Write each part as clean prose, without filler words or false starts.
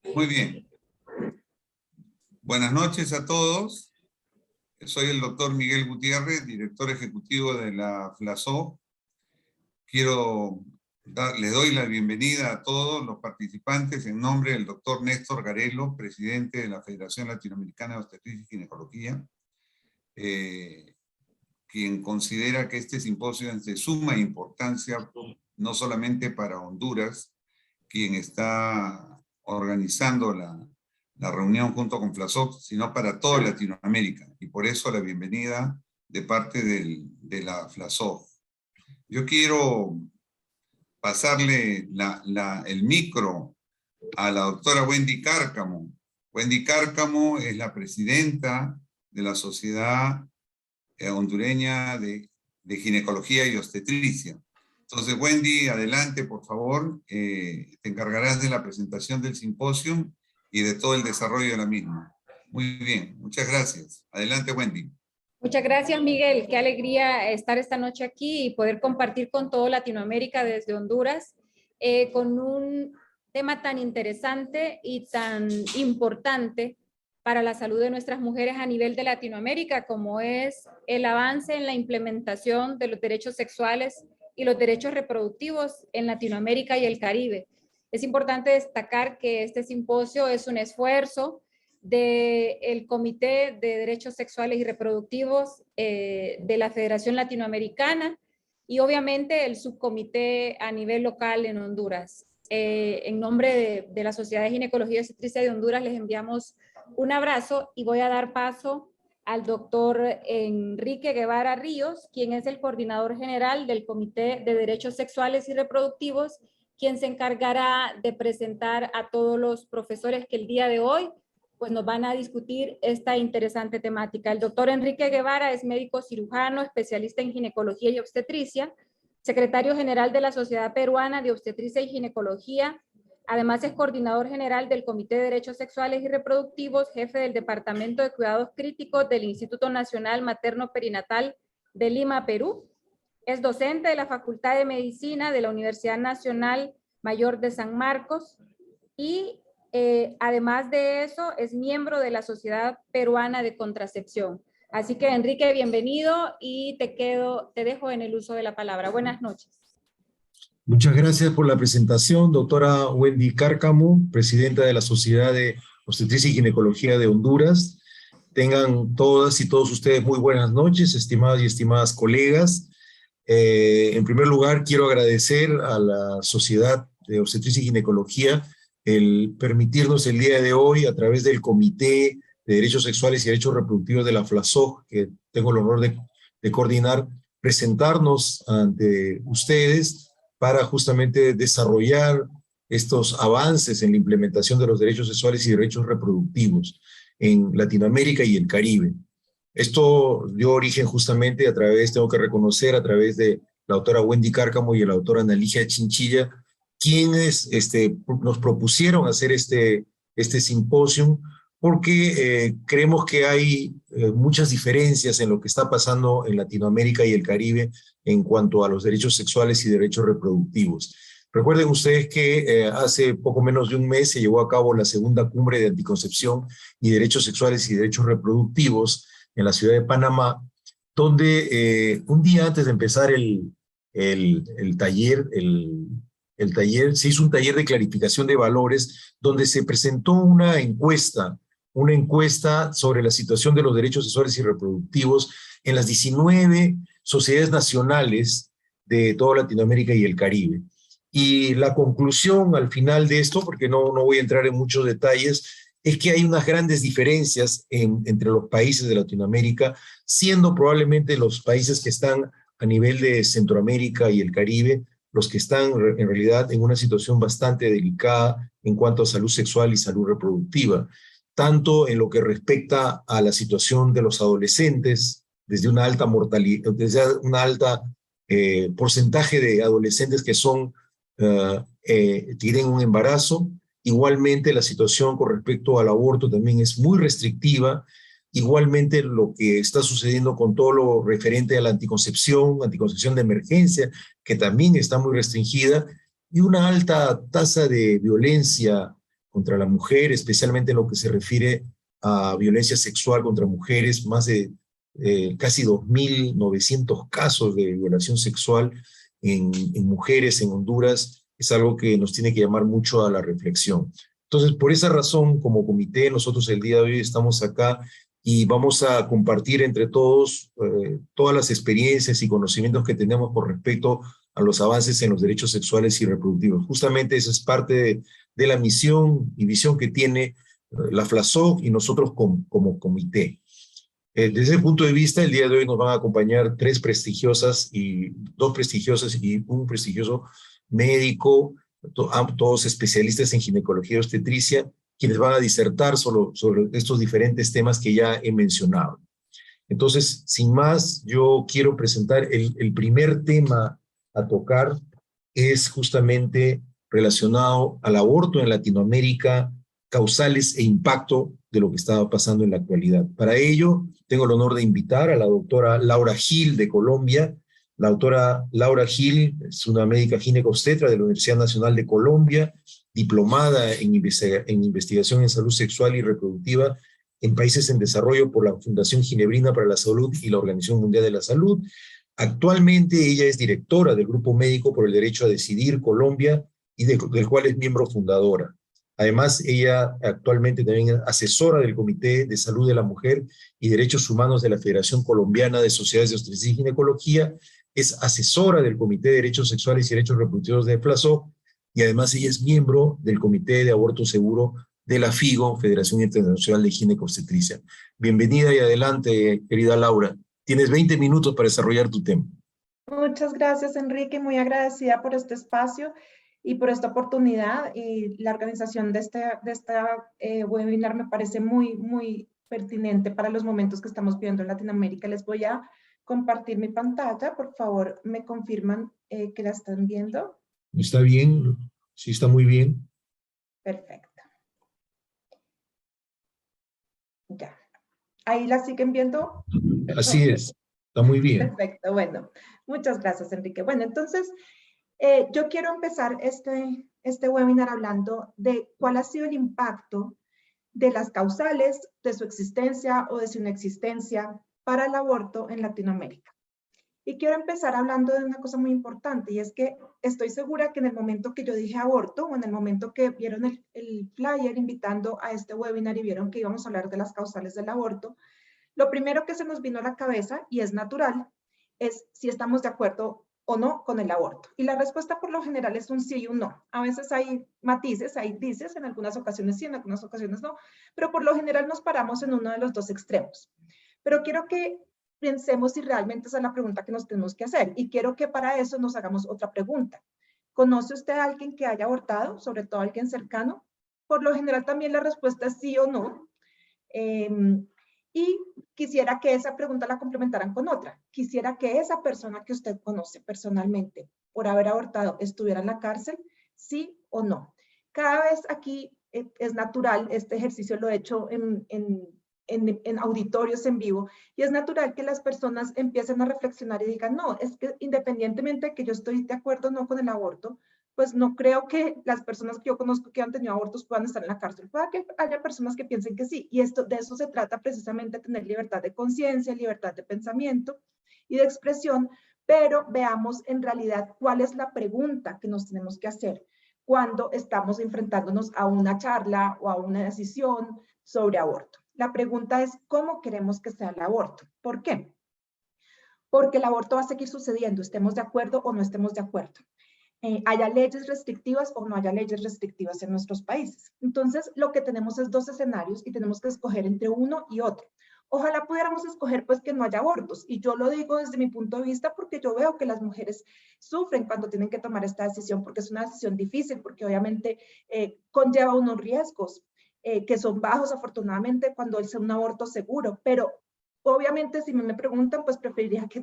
Muy bien. Buenas noches a todos. Soy el doctor Miguel Gutiérrez, director ejecutivo de la FLASO. Les doy la bienvenida a todos los participantes en nombre del doctor Néstor Garelo, presidente de la Federación Latinoamericana de Obstetricia y Ginecología, quien considera que este simposio es de suma importancia, no solamente para Honduras, quien está organizando la reunión junto con FLASOC, sino para toda Latinoamérica, y por eso la bienvenida de parte de la FLASOC. Yo quiero pasarle el micro a la doctora Wendy Cárcamo. Wendy Cárcamo es la presidenta de la Sociedad Hondureña de Ginecología y Obstetricia. Entonces, Wendy, adelante, por favor. Te encargarás de la presentación del simposio y de todo el desarrollo de la misma. Muy bien, muchas gracias. Adelante, Wendy. Muchas gracias, Miguel. Qué alegría estar esta noche aquí y poder compartir con toda Latinoamérica desde Honduras con un tema tan interesante y tan importante para la salud de nuestras mujeres a nivel de Latinoamérica, como es el avance en la implementación de los derechos sexuales y los derechos reproductivos en Latinoamérica y el Caribe. Es importante destacar que este simposio es un esfuerzo del Comité de Derechos Sexuales y Reproductivos de la Federación Latinoamericana y obviamente el subcomité a nivel local en Honduras. En nombre de la Sociedad de Ginecología y Obstetricia de Honduras les enviamos un abrazo y voy a dar paso al doctor Enrique Guevara Ríos, quien es el coordinador general del Comité de Derechos Sexuales y Reproductivos, quien se encargará de presentar a todos los profesores que el día de hoy pues nos van a discutir esta interesante temática. El doctor Enrique Guevara es médico cirujano, especialista en ginecología y obstetricia, secretario general de la Sociedad Peruana de Obstetricia y Ginecología. Además es coordinador general del Comité de Derechos Sexuales y Reproductivos, jefe del Departamento de Cuidados Críticos del Instituto Nacional Materno Perinatal de Lima, Perú. Es docente de la Facultad de Medicina de la Universidad Nacional Mayor de San Marcos y además de eso, es miembro de la Sociedad Peruana de Contracepción. Así que, Enrique, bienvenido y te dejo en el uso de la palabra. Buenas noches. Muchas gracias por la presentación, doctora Wendy Cárcamo, presidenta de la Sociedad de Obstetricia y Ginecología de Honduras. Tengan todas y todos ustedes muy buenas noches, estimados y estimadas colegas. En primer lugar, quiero agradecer a la Sociedad de Obstetricia y Ginecología el permitirnos el día de hoy, a través del Comité de Derechos Sexuales y Derechos Reproductivos de la FLASOC, que tengo el honor de coordinar, presentarnos ante ustedes para justamente desarrollar estos avances en la implementación de los derechos sexuales y derechos reproductivos en Latinoamérica y el Caribe. Esto dio origen justamente a través, tengo que reconocer, a través de la doctora Wendy Cárcamo y la doctora Ana Ligia Chinchilla, quienes nos propusieron hacer este simposio, porque creemos que hay muchas diferencias en lo que está pasando en Latinoamérica y el Caribe en cuanto a los derechos sexuales y derechos reproductivos. Recuerden ustedes que hace poco menos de un mes se llevó a cabo la segunda cumbre de anticoncepción y derechos sexuales y derechos reproductivos en la ciudad de Panamá, donde un día antes de empezar el taller, se hizo un taller de clarificación de valores donde se presentó una encuesta sobre la situación de los derechos sexuales y reproductivos en las 19 sociedades nacionales de toda Latinoamérica y el Caribe. Y la conclusión al final de esto, porque no voy a entrar en muchos detalles, es que hay unas grandes diferencias entre los países de Latinoamérica, siendo probablemente los países que están a nivel de Centroamérica y el Caribe los que están en realidad en una situación bastante delicada en cuanto a salud sexual y salud reproductiva, tanto en lo que respecta a la situación de los adolescentes, desde una alta mortalidad, desde un alta porcentaje de adolescentes que tienen un embarazo. Igualmente la situación con respecto al aborto también es muy restrictiva. Igualmente lo que está sucediendo con todo lo referente a la anticoncepción de emergencia, que también está muy restringida, y una alta tasa de violencia contra la mujer, especialmente en lo que se refiere a violencia sexual contra mujeres, más de casi 2.900 casos de violación sexual en mujeres en Honduras, es algo que nos tiene que llamar mucho a la reflexión. Entonces, por esa razón, como comité, nosotros el día de hoy estamos acá y vamos a compartir entre todos todas las experiencias y conocimientos que tenemos con respecto a los avances en los derechos sexuales y reproductivos. Justamente esa es parte de la misión y visión que tiene la FLASOC y nosotros como comité. Desde ese punto de vista, el día de hoy nos van a acompañar dos prestigiosas y un prestigioso médico, todos especialistas en ginecología y obstetricia, quienes van a disertar sobre estos diferentes temas que ya he mencionado. Entonces, sin más, yo quiero presentar el primer tema a tocar, es justamente relacionado al aborto en Latinoamérica, causales e impacto de lo que estaba pasando en la actualidad. Para ello, tengo el honor de invitar a la doctora Laura Gil de Colombia. La doctora Laura Gil es una médica ginecobstetra de la Universidad Nacional de Colombia, diplomada en investigación en salud sexual y reproductiva en países en desarrollo por la Fundación Ginebrina para la Salud y la Organización Mundial de la Salud. Actualmente ella es directora del Grupo Médico por el Derecho a Decidir Colombia y del cual es miembro fundadora. Además, ella actualmente también es asesora del Comité de Salud de la Mujer y Derechos Humanos de la Federación Colombiana de Sociedades de Obstetricia y Ginecología, es asesora del Comité de Derechos Sexuales y Derechos Reproductivos de FLASOC, y además ella es miembro del Comité de Aborto Seguro de la FIGO, Federación Internacional de Ginecobstetricia. Bienvenida y adelante, querida Laura. Tienes 20 minutos para desarrollar tu tema. Muchas gracias, Enrique. Muy agradecida por este espacio y por esta oportunidad. Y la organización de esta webinar me parece muy pertinente para los momentos que estamos viviendo en Latinoamérica. Les voy a compartir mi pantalla. Por favor, ¿me confirman que la están viendo? ¿Está bien? Sí, está muy bien. Perfecto. Ya. ¿Ahí la siguen viendo? Así es. Está muy bien. Perfecto. Bueno, muchas gracias, Enrique. Bueno, entonces, yo quiero empezar este webinar hablando de cuál ha sido el impacto de las causales de su existencia o de su inexistencia para el aborto en Latinoamérica. Y quiero empezar hablando de una cosa muy importante, y es que estoy segura que en el momento que yo dije aborto, o en el momento que vieron el flyer invitando a este webinar y vieron que íbamos a hablar de las causales del aborto, lo primero que se nos vino a la cabeza, y es natural, es si estamos de acuerdo o no con el aborto. Y la respuesta por lo general es un sí y un no. A veces hay matices, hay dices, en algunas ocasiones sí, en algunas ocasiones no, pero por lo general nos paramos en uno de los dos extremos. Pero quiero que pensemos si realmente esa es la pregunta que nos tenemos que hacer. Y quiero que para eso nos hagamos otra pregunta. ¿Conoce usted a alguien que haya abortado, sobre todo a alguien cercano? Por lo general también la respuesta es sí o no. Y quisiera que esa pregunta la complementaran con otra. Quisiera que esa persona que usted conoce personalmente por haber abortado estuviera en la cárcel, sí o no. Cada vez aquí es natural, este ejercicio lo he hecho en auditorios en vivo, y es natural que las personas empiecen a reflexionar y digan, no, es que independientemente de que yo estoy de acuerdo o no con el aborto, pues no creo que las personas que yo conozco que han tenido abortos puedan estar en la cárcel. Puede que haya personas que piensen que sí, y de eso se trata precisamente, tener libertad de conciencia, libertad de pensamiento y de expresión, pero veamos en realidad cuál es la pregunta que nos tenemos que hacer cuando estamos enfrentándonos a una charla o a una decisión sobre aborto. La pregunta es, ¿cómo queremos que sea el aborto? ¿Por qué? Porque el aborto va a seguir sucediendo, estemos de acuerdo o no estemos de acuerdo. Haya leyes restrictivas o no haya leyes restrictivas en nuestros países. Entonces, lo que tenemos es dos escenarios y tenemos que escoger entre uno y otro. Ojalá pudiéramos escoger pues que no haya abortos, y yo lo digo desde mi punto de vista porque yo veo que las mujeres sufren cuando tienen que tomar esta decisión, porque es una decisión difícil, porque obviamente conlleva unos riesgos que son bajos afortunadamente cuando es un aborto seguro, pero obviamente si me preguntan pues preferiría que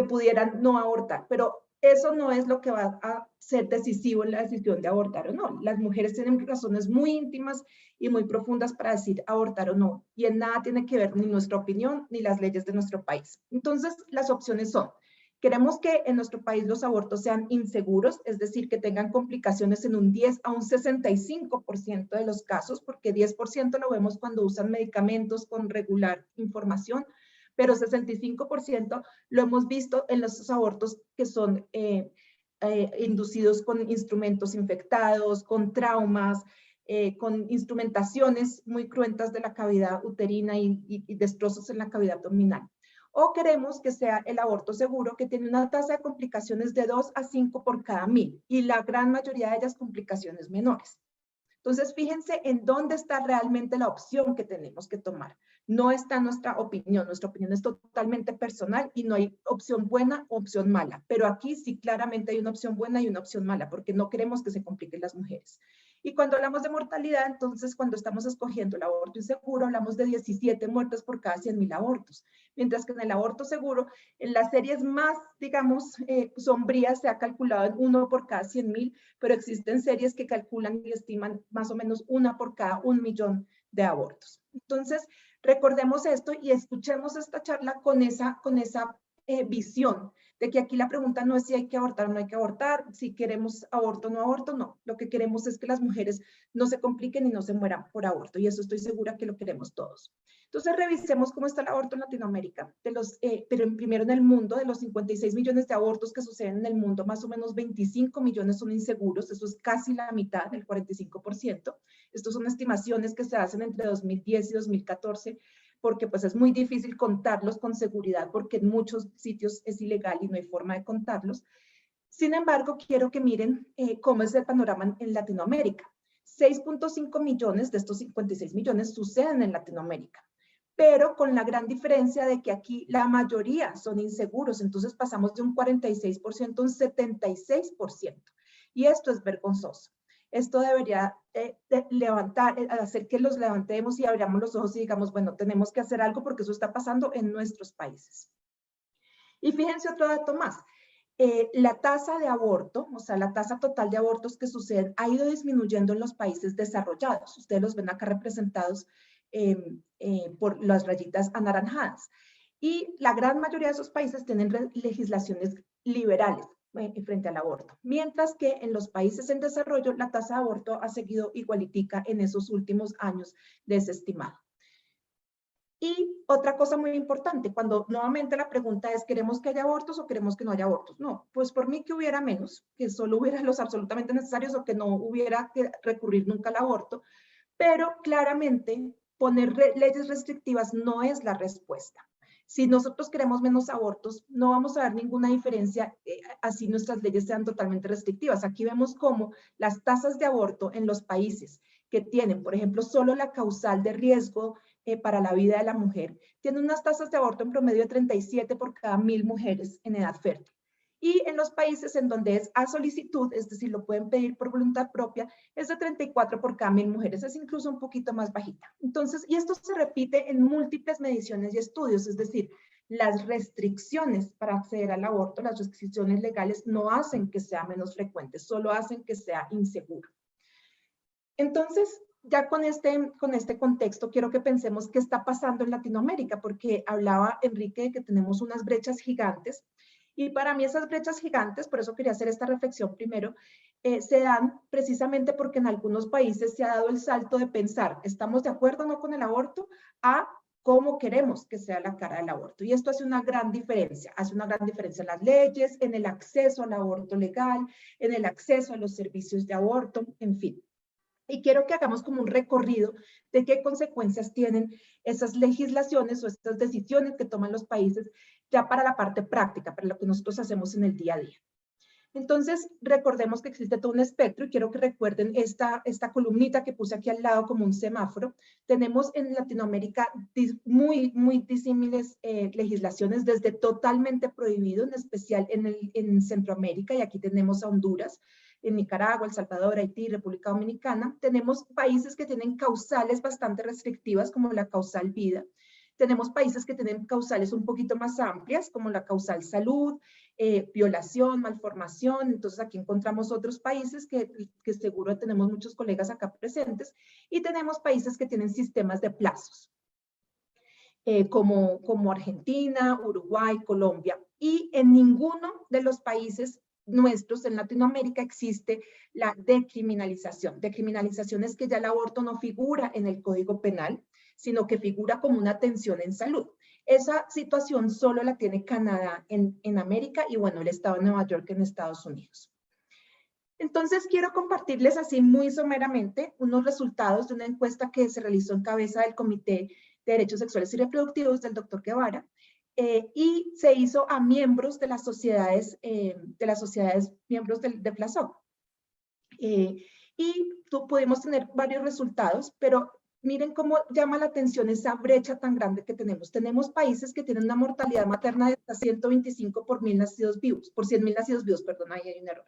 pudieran no abortar, pero eso no es lo que va a ser decisivo en la decisión de abortar o no. Las mujeres tienen razones muy íntimas y muy profundas para decir abortar o no, y en nada tiene que ver ni nuestra opinión ni las leyes de nuestro país. Entonces, las opciones son Queremos que en nuestro país los abortos sean inseguros, es decir, que tengan complicaciones en un 10 a un 65% de los casos, porque 10% lo vemos cuando usan medicamentos con regular información, pero 65% lo hemos visto en los abortos que son inducidos con instrumentos infectados, con traumas, con instrumentaciones muy cruentas de la cavidad uterina y destrozos en la cavidad abdominal. O queremos que sea el aborto seguro, que tiene una tasa de complicaciones de 2 a 5 por cada 1000, y la gran mayoría de ellas complicaciones menores. Entonces, fíjense en dónde está realmente la opción que tenemos que tomar. No está nuestra opinión es totalmente personal y no hay opción buena o opción mala. Pero aquí sí claramente hay una opción buena y una opción mala, porque no queremos que se compliquen las mujeres. Y cuando hablamos de mortalidad, entonces cuando estamos escogiendo el aborto inseguro, hablamos de 17 muertes por cada 100.000 abortos. Mientras que en el aborto seguro, en las series más, digamos, sombrías, se ha calculado en 1 por cada 100.000, pero existen series que calculan y estiman más o menos 1 por cada 1 millón de abortos. Entonces, recordemos esto y escuchemos esta charla con esa visión de que aquí la pregunta no es si hay que abortar o no hay que abortar, si queremos aborto o no aborto, no. Lo que queremos es que las mujeres no se compliquen y no se mueran por aborto, y eso estoy segura que lo queremos todos. Entonces, revisemos cómo está el aborto en Latinoamérica. Pero primero en el mundo, de los 56 millones de abortos que suceden en el mundo, más o menos 25 millones son inseguros, eso es casi la mitad, el 45%. Estos son estimaciones que se hacen entre 2010 y 2014, porque pues es muy difícil contarlos con seguridad, porque en muchos sitios es ilegal y no hay forma de contarlos. Sin embargo, quiero que miren cómo es el panorama en Latinoamérica. 6.5 millones de estos 56 millones suceden en Latinoamérica, pero con la gran diferencia de que aquí la mayoría son inseguros, entonces pasamos de un 46% a un 76%, y esto es vergonzoso. Esto debería hacer que los levantemos y abramos los ojos y digamos, bueno, tenemos que hacer algo porque eso está pasando en nuestros países. Y fíjense otro dato más. La tasa de aborto, o sea, la tasa total de abortos que suceden, ha ido disminuyendo en los países desarrollados. Ustedes los ven acá representados por las rayitas anaranjadas. Y la gran mayoría de esos países tienen legislaciones liberales frente al aborto, mientras que en los países en desarrollo la tasa de aborto ha seguido igualitica en esos últimos años desestimado. Y otra cosa muy importante, cuando nuevamente la pregunta es, ¿queremos que haya abortos o queremos que no haya abortos? No, pues por mí que hubiera menos, que solo hubiera los absolutamente necesarios o que no hubiera que recurrir nunca al aborto, pero claramente poner leyes restrictivas no es la respuesta. Si nosotros queremos menos abortos, no vamos a ver ninguna diferencia así nuestras leyes sean totalmente restrictivas. Aquí vemos cómo las tasas de aborto en los países que tienen, por ejemplo, solo la causal de riesgo para la vida de la mujer, tienen unas tasas de aborto en promedio de 37 por cada 1000 mujeres en edad fértil. Y en los países en donde es a solicitud, es decir, lo pueden pedir por voluntad propia, es de 34 por cada 1000 mujeres, es incluso un poquito más bajita. Entonces, y esto se repite en múltiples mediciones y estudios, es decir, las restricciones para acceder al aborto, las restricciones legales no hacen que sea menos frecuente, solo hacen que sea inseguro. Entonces, ya con este contexto, quiero que pensemos qué está pasando en Latinoamérica, porque hablaba Enrique de que tenemos unas brechas gigantes. Y para mí esas brechas gigantes, por eso quería hacer esta reflexión primero, se dan precisamente porque en algunos países se ha dado el salto de pensar, ¿estamos de acuerdo o no con el aborto? A cómo queremos que sea la cara del aborto. Y esto hace una gran diferencia en las leyes, en el acceso al aborto legal, en el acceso a los servicios de aborto, en fin. Y quiero que hagamos como un recorrido de qué consecuencias tienen esas legislaciones o estas decisiones que toman los países ya para la parte práctica, para lo que nosotros hacemos en el día a día. Entonces, recordemos que existe todo un espectro y quiero que recuerden esta columnita que puse aquí al lado como un semáforo. Tenemos en Latinoamérica muy disímiles legislaciones, desde totalmente prohibido, en especial en Centroamérica, y aquí tenemos a Honduras, en Nicaragua, El Salvador, Haití, República Dominicana. Tenemos países que tienen causales bastante restrictivas, como la causal vida. Tenemos países que tienen causales un poquito más amplias, como la causal salud, violación, malformación. Entonces aquí encontramos otros países que seguro tenemos muchos colegas acá presentes, y tenemos países que tienen sistemas de plazos. como Argentina, Uruguay, Colombia. Y en ninguno de los países nuestros en Latinoamérica existe la decriminalización. Decriminalización es que ya el aborto no figura en el Código Penal, sino que figura como una atención en salud. Esa situación solo la tiene Canadá en América y, bueno, el estado de Nueva York en Estados Unidos. Entonces, quiero compartirles así muy someramente unos resultados de una encuesta que se realizó en cabeza del Comité de Derechos Sexuales y Reproductivos del Dr. Guevara, y se hizo a miembros de las sociedades miembros de FLASOC. Y pudimos tener varios resultados, pero miren cómo llama la atención esa brecha tan grande que tenemos. Tenemos países que tienen una mortalidad materna de hasta 125 por 1.000 nacidos vivos, por 100.000 nacidos vivos, perdón, ahí hay un error.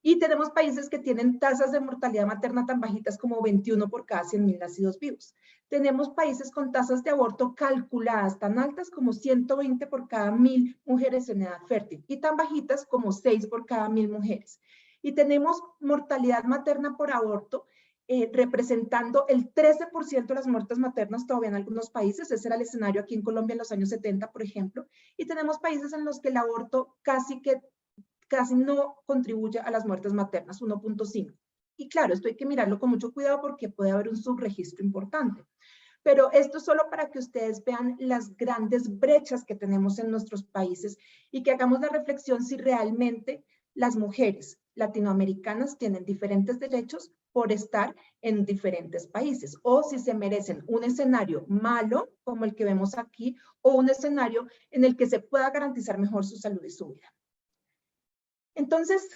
Y tenemos países que tienen tasas de mortalidad materna tan bajitas como 21 por cada 100.000 nacidos vivos. Tenemos países con tasas de aborto calculadas tan altas como 120 por cada 1.000 mujeres en edad fértil y tan bajitas como 6 por cada 1.000 mujeres. Y tenemos mortalidad materna por aborto representando el 13% de las muertes maternas todavía en algunos países. Ese era el escenario aquí en Colombia en los años 70, por ejemplo. Y tenemos países en los que el aborto casi no contribuye a las muertes maternas, 1.5. Y claro, esto hay que mirarlo con mucho cuidado porque puede haber un subregistro importante. Pero esto es solo para que ustedes vean las grandes brechas que tenemos en nuestros países y que hagamos la reflexión si realmente las mujeres latinoamericanas tienen diferentes derechos por estar en diferentes países, o si se merecen un escenario malo, como el que vemos aquí, o un escenario en el que se pueda garantizar mejor su salud y su vida. Entonces,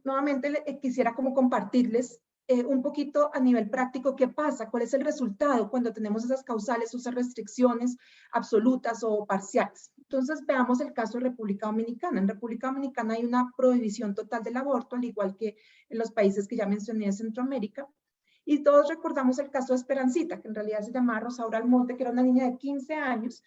nuevamente quisiera como compartirles un poquito a nivel práctico qué pasa, cuál es el resultado cuando tenemos esas causales o esas restricciones absolutas o parciales. Entonces, veamos el caso de República Dominicana. En República Dominicana hay una prohibición total del aborto, al igual que en los países que ya mencioné de Centroamérica. Y todos recordamos el caso de Esperancita, que en realidad se llamaba Rosaura Almonte, que era una niña de 15 años,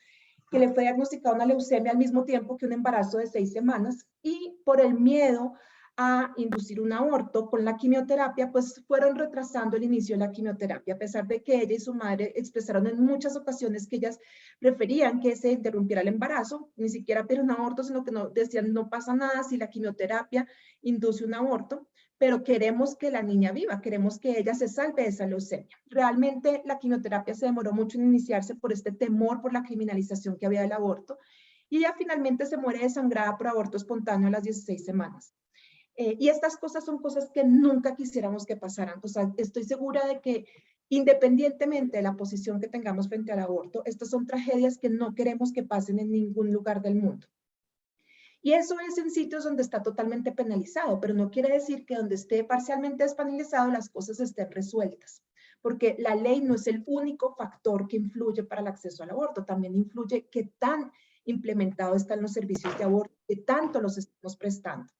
que le fue diagnosticada una leucemia al mismo tiempo que un embarazo de 6 semanas, y por el miedo a inducir un aborto con la quimioterapia, pues fueron retrasando el inicio de la quimioterapia, a pesar de que ella y su madre expresaron en muchas ocasiones que ellas preferían que se interrumpiera el embarazo, ni siquiera pedir un aborto, sino que decían no pasa nada si la quimioterapia induce un aborto, pero queremos que la niña viva, queremos que ella se salve de esa leucemia. Realmente la quimioterapia se demoró mucho en iniciarse por este temor por la criminalización que había del aborto, y ella finalmente se muere desangrada por aborto espontáneo a las 16 semanas. Y estas cosas son cosas que nunca quisiéramos que pasaran. O sea, estoy segura de que independientemente de la posición que tengamos frente al aborto, estas son tragedias que no queremos que pasen en ningún lugar del mundo. Y eso es en sitios donde está totalmente penalizado, pero no quiere decir que donde esté parcialmente despenalizado las cosas estén resueltas, porque la ley no es el único factor que influye para el acceso al aborto, también influye qué tan implementados están los servicios de aborto, qué tanto los estamos prestando.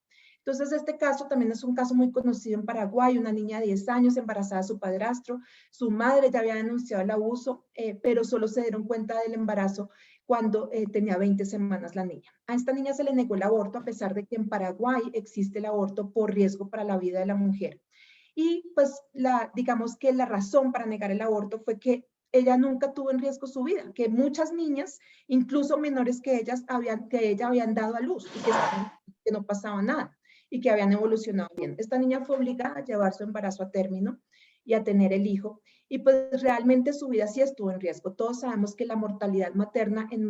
Entonces, este caso también es un caso muy conocido en Paraguay, una niña de 10 años embarazada de su padrastro, su madre ya había denunciado el abuso, pero solo se dieron cuenta del embarazo cuando tenía 20 semanas la niña. A esta niña se le negó el aborto a pesar de que en Paraguay existe el aborto por riesgo para la vida de la mujer. Y pues digamos que la razón para negar el aborto fue que ella nunca tuvo en riesgo su vida, que muchas niñas, incluso menores que ella habían dado a luz y que no pasaba nada y que habían evolucionado bien. Esta niña fue obligada a llevar su embarazo a término y a tener el hijo, y pues realmente su vida sí estuvo en riesgo. Todos sabemos que la mortalidad materna en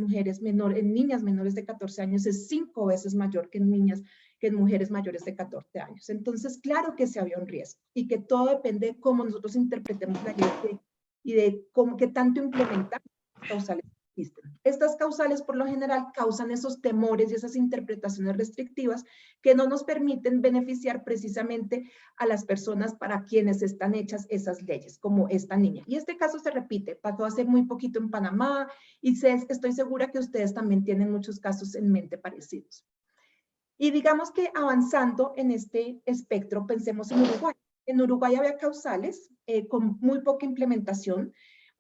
niñas menores de 14 años es 5 veces mayor que en mujeres mayores de 14 años. Entonces, claro que se había un riesgo y que todo depende de cómo nosotros interpretemos la ley y de qué tanto implementar causales existen. Estas causales por lo general causan esos temores y esas interpretaciones restrictivas que no nos permiten beneficiar precisamente a las personas para quienes están hechas esas leyes, como esta niña. Y este caso se repite, pasó hace muy poquito en Panamá y estoy segura que ustedes también tienen muchos casos en mente parecidos. Y digamos que avanzando en este espectro, pensemos en Uruguay. En Uruguay había causales con muy poca implementación,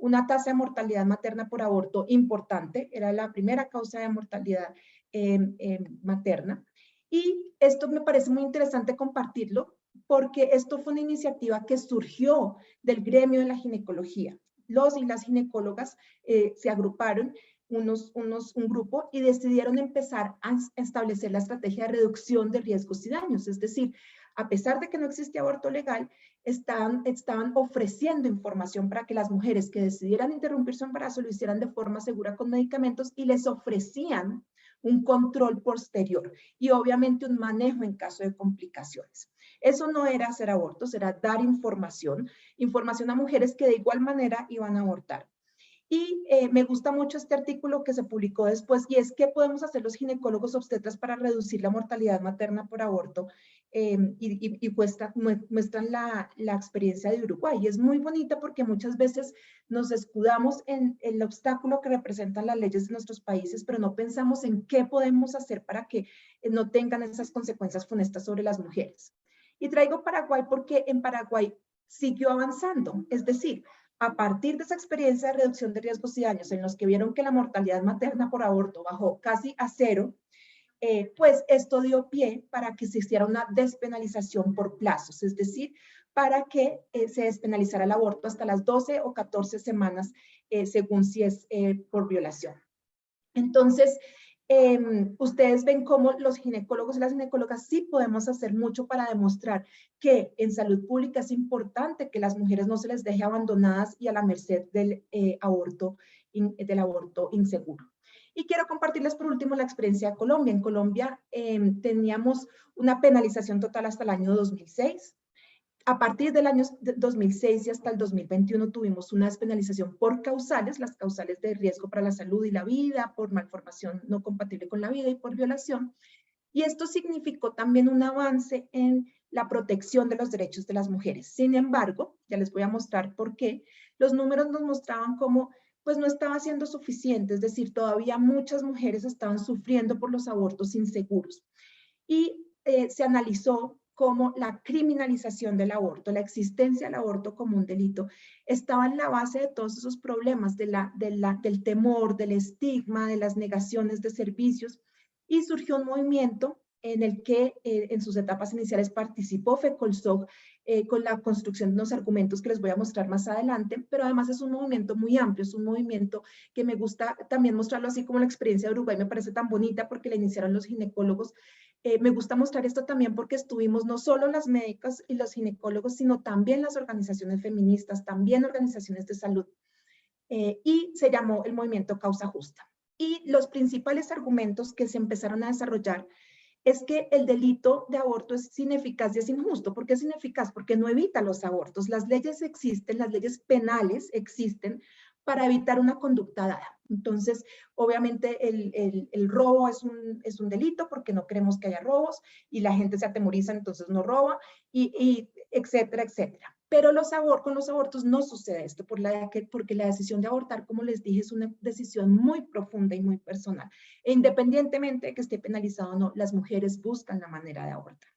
una tasa de mortalidad materna por aborto importante, era la primera causa de mortalidad materna. Y esto me parece muy interesante compartirlo, porque esto fue una iniciativa que surgió del gremio de la ginecología. los y las ginecólogas se agruparon un grupo y decidieron empezar a establecer la estrategia de reducción de riesgos y daños. Es decir, a pesar de que no existía aborto legal, estaban ofreciendo información para que las mujeres que decidieran interrumpir su embarazo lo hicieran de forma segura con medicamentos, y les ofrecían un control posterior y obviamente un manejo en caso de complicaciones. Eso no era hacer abortos, era dar información a mujeres que de igual manera iban a abortar. Y me gusta mucho este artículo que se publicó después, y es: ¿qué podemos hacer los ginecólogos obstetras para reducir la mortalidad materna por aborto? Y muestran la experiencia de Uruguay. Y es muy bonita porque muchas veces nos escudamos en el obstáculo que representan las leyes de nuestros países, pero no pensamos en qué podemos hacer para que no tengan esas consecuencias funestas sobre las mujeres. Y traigo Paraguay porque en Paraguay siguió avanzando. Es decir, a partir de esa experiencia de reducción de riesgos y daños, en los que vieron que la mortalidad materna por aborto bajó casi a 0, pues esto dio pie para que se hiciera una despenalización por plazos, es decir, para que se despenalizara el aborto hasta las 12 o 14 semanas, según si es por violación. Entonces, ustedes ven cómo los ginecólogos y las ginecólogas sí podemos hacer mucho para demostrar que en salud pública es importante que las mujeres no se les deje abandonadas y a la merced del aborto inseguro. Y quiero compartirles por último la experiencia de Colombia. En Colombia teníamos una penalización total hasta el año 2006. A partir del año 2006 y hasta el 2021 tuvimos una despenalización por causales, las causales de riesgo para la salud y la vida, por malformación no compatible con la vida y por violación. Y esto significó también un avance en la protección de los derechos de las mujeres. Sin embargo, ya les voy a mostrar por qué, los números nos mostraban cómo pues no estaba siendo suficiente, es decir, todavía muchas mujeres estaban sufriendo por los abortos inseguros. Y se analizó cómo la criminalización del aborto, la existencia del aborto como un delito, estaba en la base de todos esos problemas, del temor, del estigma, de las negaciones de servicios, y surgió un movimiento en el que en sus etapas iniciales participó FECOLSOC con la construcción de unos argumentos que les voy a mostrar más adelante, pero además es un movimiento muy amplio, es un movimiento que me gusta también mostrarlo así como la experiencia de Uruguay me parece tan bonita porque la iniciaron los ginecólogos. Me gusta mostrar esto también porque estuvimos no solo las médicas y los ginecólogos, sino también las organizaciones feministas, también organizaciones de salud, y se llamó el movimiento Causa Justa. Y los principales argumentos que se empezaron a desarrollar es que el delito de aborto es ineficaz y es injusto. ¿Por qué es ineficaz? Porque no evita los abortos. Las leyes existen, las leyes penales existen para evitar una conducta dada. Entonces, obviamente el robo es un delito porque no queremos que haya robos y la gente se atemoriza, entonces no roba, y etcétera, etcétera. Pero con los abortos no sucede esto, porque la decisión de abortar, como les dije, es una decisión muy profunda y muy personal. E independientemente de que esté penalizado o no, las mujeres buscan la manera de abortar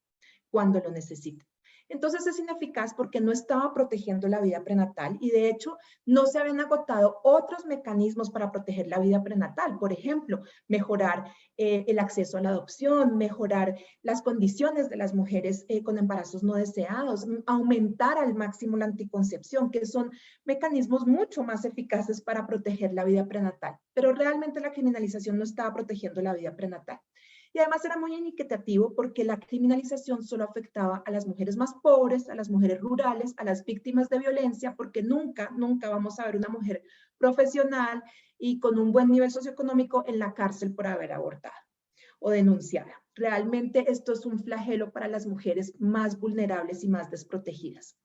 cuando lo necesitan. Entonces es ineficaz porque no estaba protegiendo la vida prenatal y de hecho no se habían agotado otros mecanismos para proteger la vida prenatal. Por ejemplo, mejorar el acceso a la adopción, mejorar las condiciones de las mujeres con embarazos no deseados, aumentar al máximo la anticoncepción, que son mecanismos mucho más eficaces para proteger la vida prenatal. Pero realmente la criminalización no estaba protegiendo la vida prenatal. Y además era muy inequitativo porque la criminalización solo afectaba a las mujeres más pobres, a las mujeres rurales, a las víctimas de violencia, porque nunca vamos a ver una mujer profesional y con un buen nivel socioeconómico en la cárcel por haber abortado o denunciada. Realmente esto es un flagelo para las mujeres más vulnerables y más desprotegidas.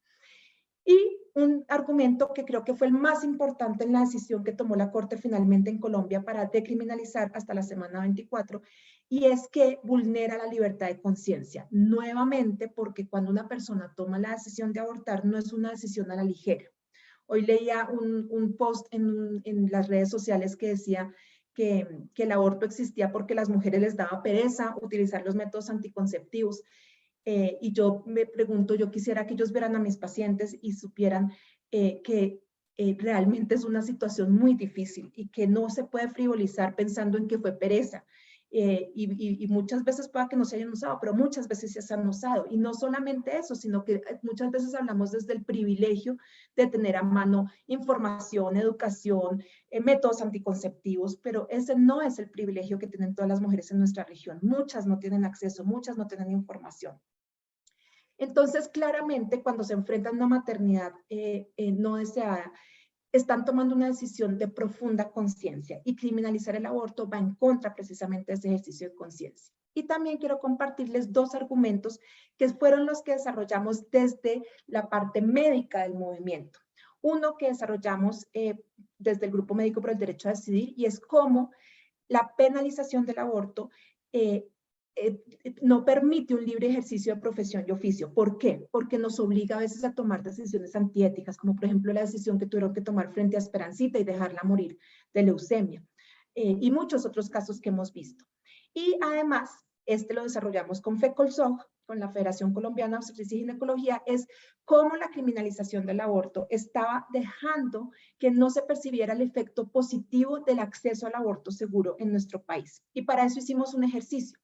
Y un argumento que creo que fue el más importante en la decisión que tomó la Corte finalmente en Colombia para decriminalizar hasta la semana 24, y es que vulnera la libertad de conciencia. Nuevamente, porque cuando una persona toma la decisión de abortar, no es una decisión a la ligera. Hoy leía un post en las redes sociales que decía que el aborto existía porque las mujeres les daba pereza utilizar los métodos anticonceptivos. Y yo me pregunto, yo quisiera que ellos vieran a mis pacientes y supieran que realmente es una situación muy difícil y que no se puede frivolizar pensando en que fue pereza. y muchas veces pueda que no se hayan usado, pero muchas veces se han usado. Y no solamente eso, sino que muchas veces hablamos desde el privilegio de tener a mano información, educación, métodos anticonceptivos, pero ese no es el privilegio que tienen todas las mujeres en nuestra región. Muchas no tienen acceso, muchas no tienen información. Entonces, claramente, cuando se enfrentan a una maternidad no deseada, están tomando una decisión de profunda conciencia, y criminalizar el aborto va en contra precisamente de ese ejercicio de conciencia. Y también quiero compartirles dos argumentos que fueron los que desarrollamos desde la parte médica del movimiento. Uno que desarrollamos desde el Grupo Médico por el Derecho a Decidir, y es cómo la penalización del aborto no permite un libre ejercicio de profesión y oficio. ¿Por qué? Porque nos obliga a veces a tomar decisiones antiéticas, como por ejemplo la decisión que tuvieron que tomar frente a Esperancita y dejarla morir de leucemia, y muchos otros casos que hemos visto. Y además, lo desarrollamos con FECOLSOG, con la Federación Colombiana de Obstetricia y Ginecología, es cómo la criminalización del aborto estaba dejando que no se percibiera el efecto positivo del acceso al aborto seguro en nuestro país. Y para eso hicimos un ejercicio.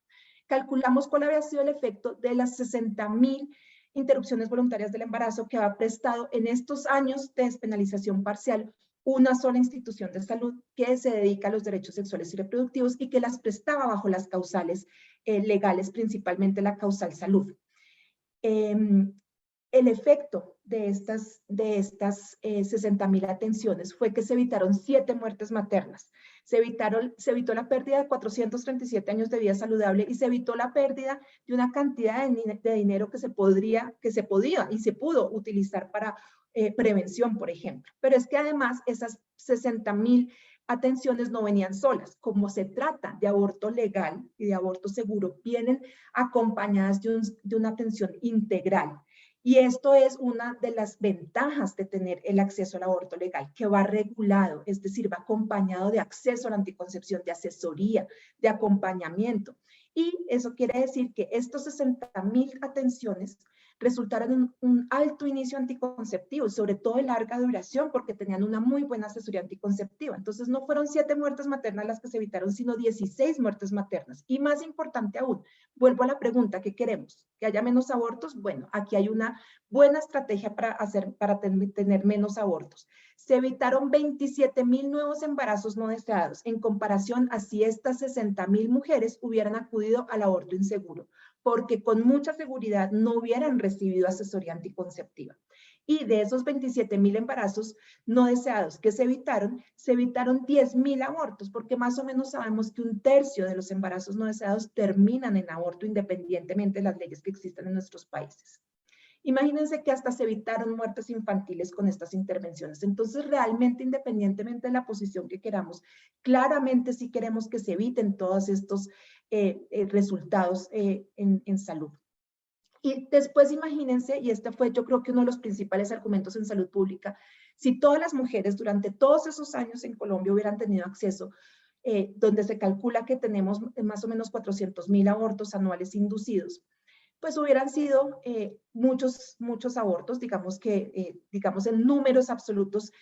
Calculamos cuál había sido el efecto de las 60.000 interrupciones voluntarias del embarazo que ha prestado en estos años de despenalización parcial una sola institución de salud que se dedica a los derechos sexuales y reproductivos, y que las prestaba bajo las causales legales, principalmente la causal salud. El efecto de estas 60.000 atenciones fue que se evitaron 7 muertes maternas, se evitó la pérdida de 437 años de vida saludable, y se evitó la pérdida de una cantidad de dinero que se podía y se pudo utilizar para prevención, por ejemplo. Pero es que además esas 60.000 atenciones no venían solas. Como se trata de aborto legal y de aborto seguro, vienen acompañadas de una atención integral. Y esto es una de las ventajas de tener el acceso al aborto legal, que va regulado, es decir, va acompañado de acceso a la anticoncepción, de asesoría, de acompañamiento. Y eso quiere decir que estos 60.000 atenciones resultaron en un alto inicio anticonceptivo, sobre todo de larga duración, porque tenían una muy buena asesoría anticonceptiva. Entonces no fueron 7 muertes maternas las que se evitaron, sino 16 muertes maternas. Y más importante aún, vuelvo a la pregunta, ¿qué queremos? ¿Que haya menos abortos? Bueno, aquí hay una buena estrategia para tener menos abortos. Se evitaron 27.000 nuevos embarazos no deseados, en comparación a si estas 60.000 mujeres hubieran acudido al aborto inseguro, porque con mucha seguridad no hubieran recibido asesoría anticonceptiva. Y de esos 27.000 embarazos no deseados que se evitaron 10.000 abortos, porque más o menos sabemos que 1/3 de los embarazos no deseados terminan en aborto, independientemente de las leyes que existen en nuestros países. Imagínense que hasta se evitaron muertes infantiles con estas intervenciones. Entonces, realmente, independientemente de la posición que queramos, claramente sí queremos que se eviten todos estos resultados en salud. Y después imagínense, y este fue yo creo que uno de los principales argumentos en salud pública, si todas las mujeres durante todos esos años en Colombia hubieran tenido acceso, donde se calcula que tenemos más o menos 400.000 abortos anuales inducidos, pues hubieran sido muchos abortos, digamos que en números absolutos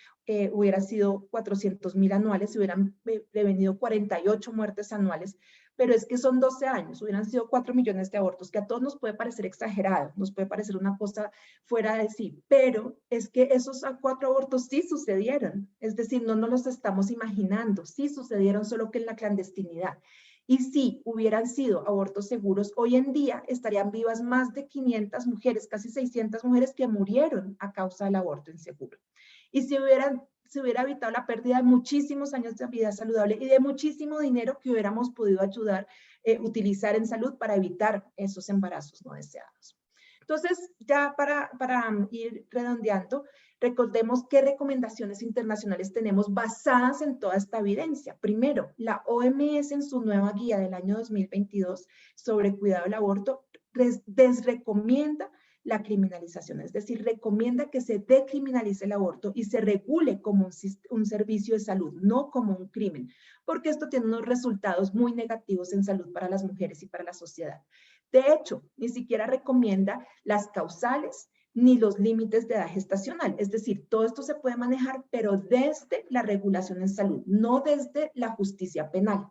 hubieran sido 400.000 anuales, hubieran prevenido 48 muertes anuales, pero es que son 12 años, hubieran sido 4 millones de abortos, que a todos nos puede parecer exagerado, nos puede parecer una cosa fuera de sí, pero es que esos 4 abortos sí sucedieron, es decir, no nos los estamos imaginando, sí sucedieron, solo que en la clandestinidad. Y si hubieran sido abortos seguros, hoy en día estarían vivas más de 500 mujeres, casi 600 mujeres que murieron a causa del aborto inseguro. Y se hubiera evitado la pérdida de muchísimos años de vida saludable y de muchísimo dinero que hubiéramos podido utilizar en salud para evitar esos embarazos no deseados. Entonces, ya para ir redondeando, recordemos qué recomendaciones internacionales tenemos basadas en toda esta evidencia. Primero, la OMS en su nueva guía del año 2022 sobre cuidado del aborto desrecomienda la criminalización, es decir, recomienda que se decriminalice el aborto y se regule como un servicio de salud, no como un crimen, porque esto tiene unos resultados muy negativos en salud para las mujeres y para la sociedad. De hecho, ni siquiera recomienda las causales ni los límites de edad gestacional. Es decir, todo esto se puede manejar, pero desde la regulación en salud, no desde la justicia penal.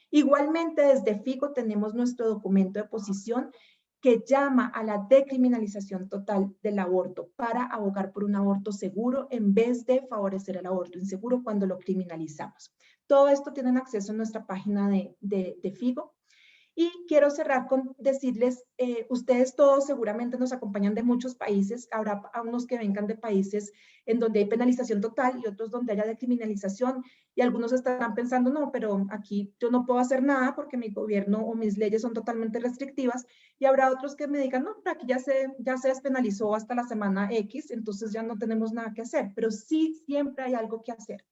Igualmente, desde FIGO tenemos nuestro documento de posición que llama a la decriminalización total del aborto para abogar por un aborto seguro en vez de favorecer el aborto inseguro cuando lo criminalizamos. Todo esto tienen acceso en nuestra página de FIGO. Y quiero cerrar con decirles, ustedes todos seguramente nos acompañan de muchos países, habrá unos que vengan de países en donde hay penalización total y otros donde haya decriminalización, y algunos estarán pensando, no, pero aquí yo no puedo hacer nada porque mi gobierno o mis leyes son totalmente restrictivas, y habrá otros que me digan, no, pero aquí ya se despenalizó hasta la semana X, entonces ya no tenemos nada que hacer, pero sí siempre hay algo que hacer.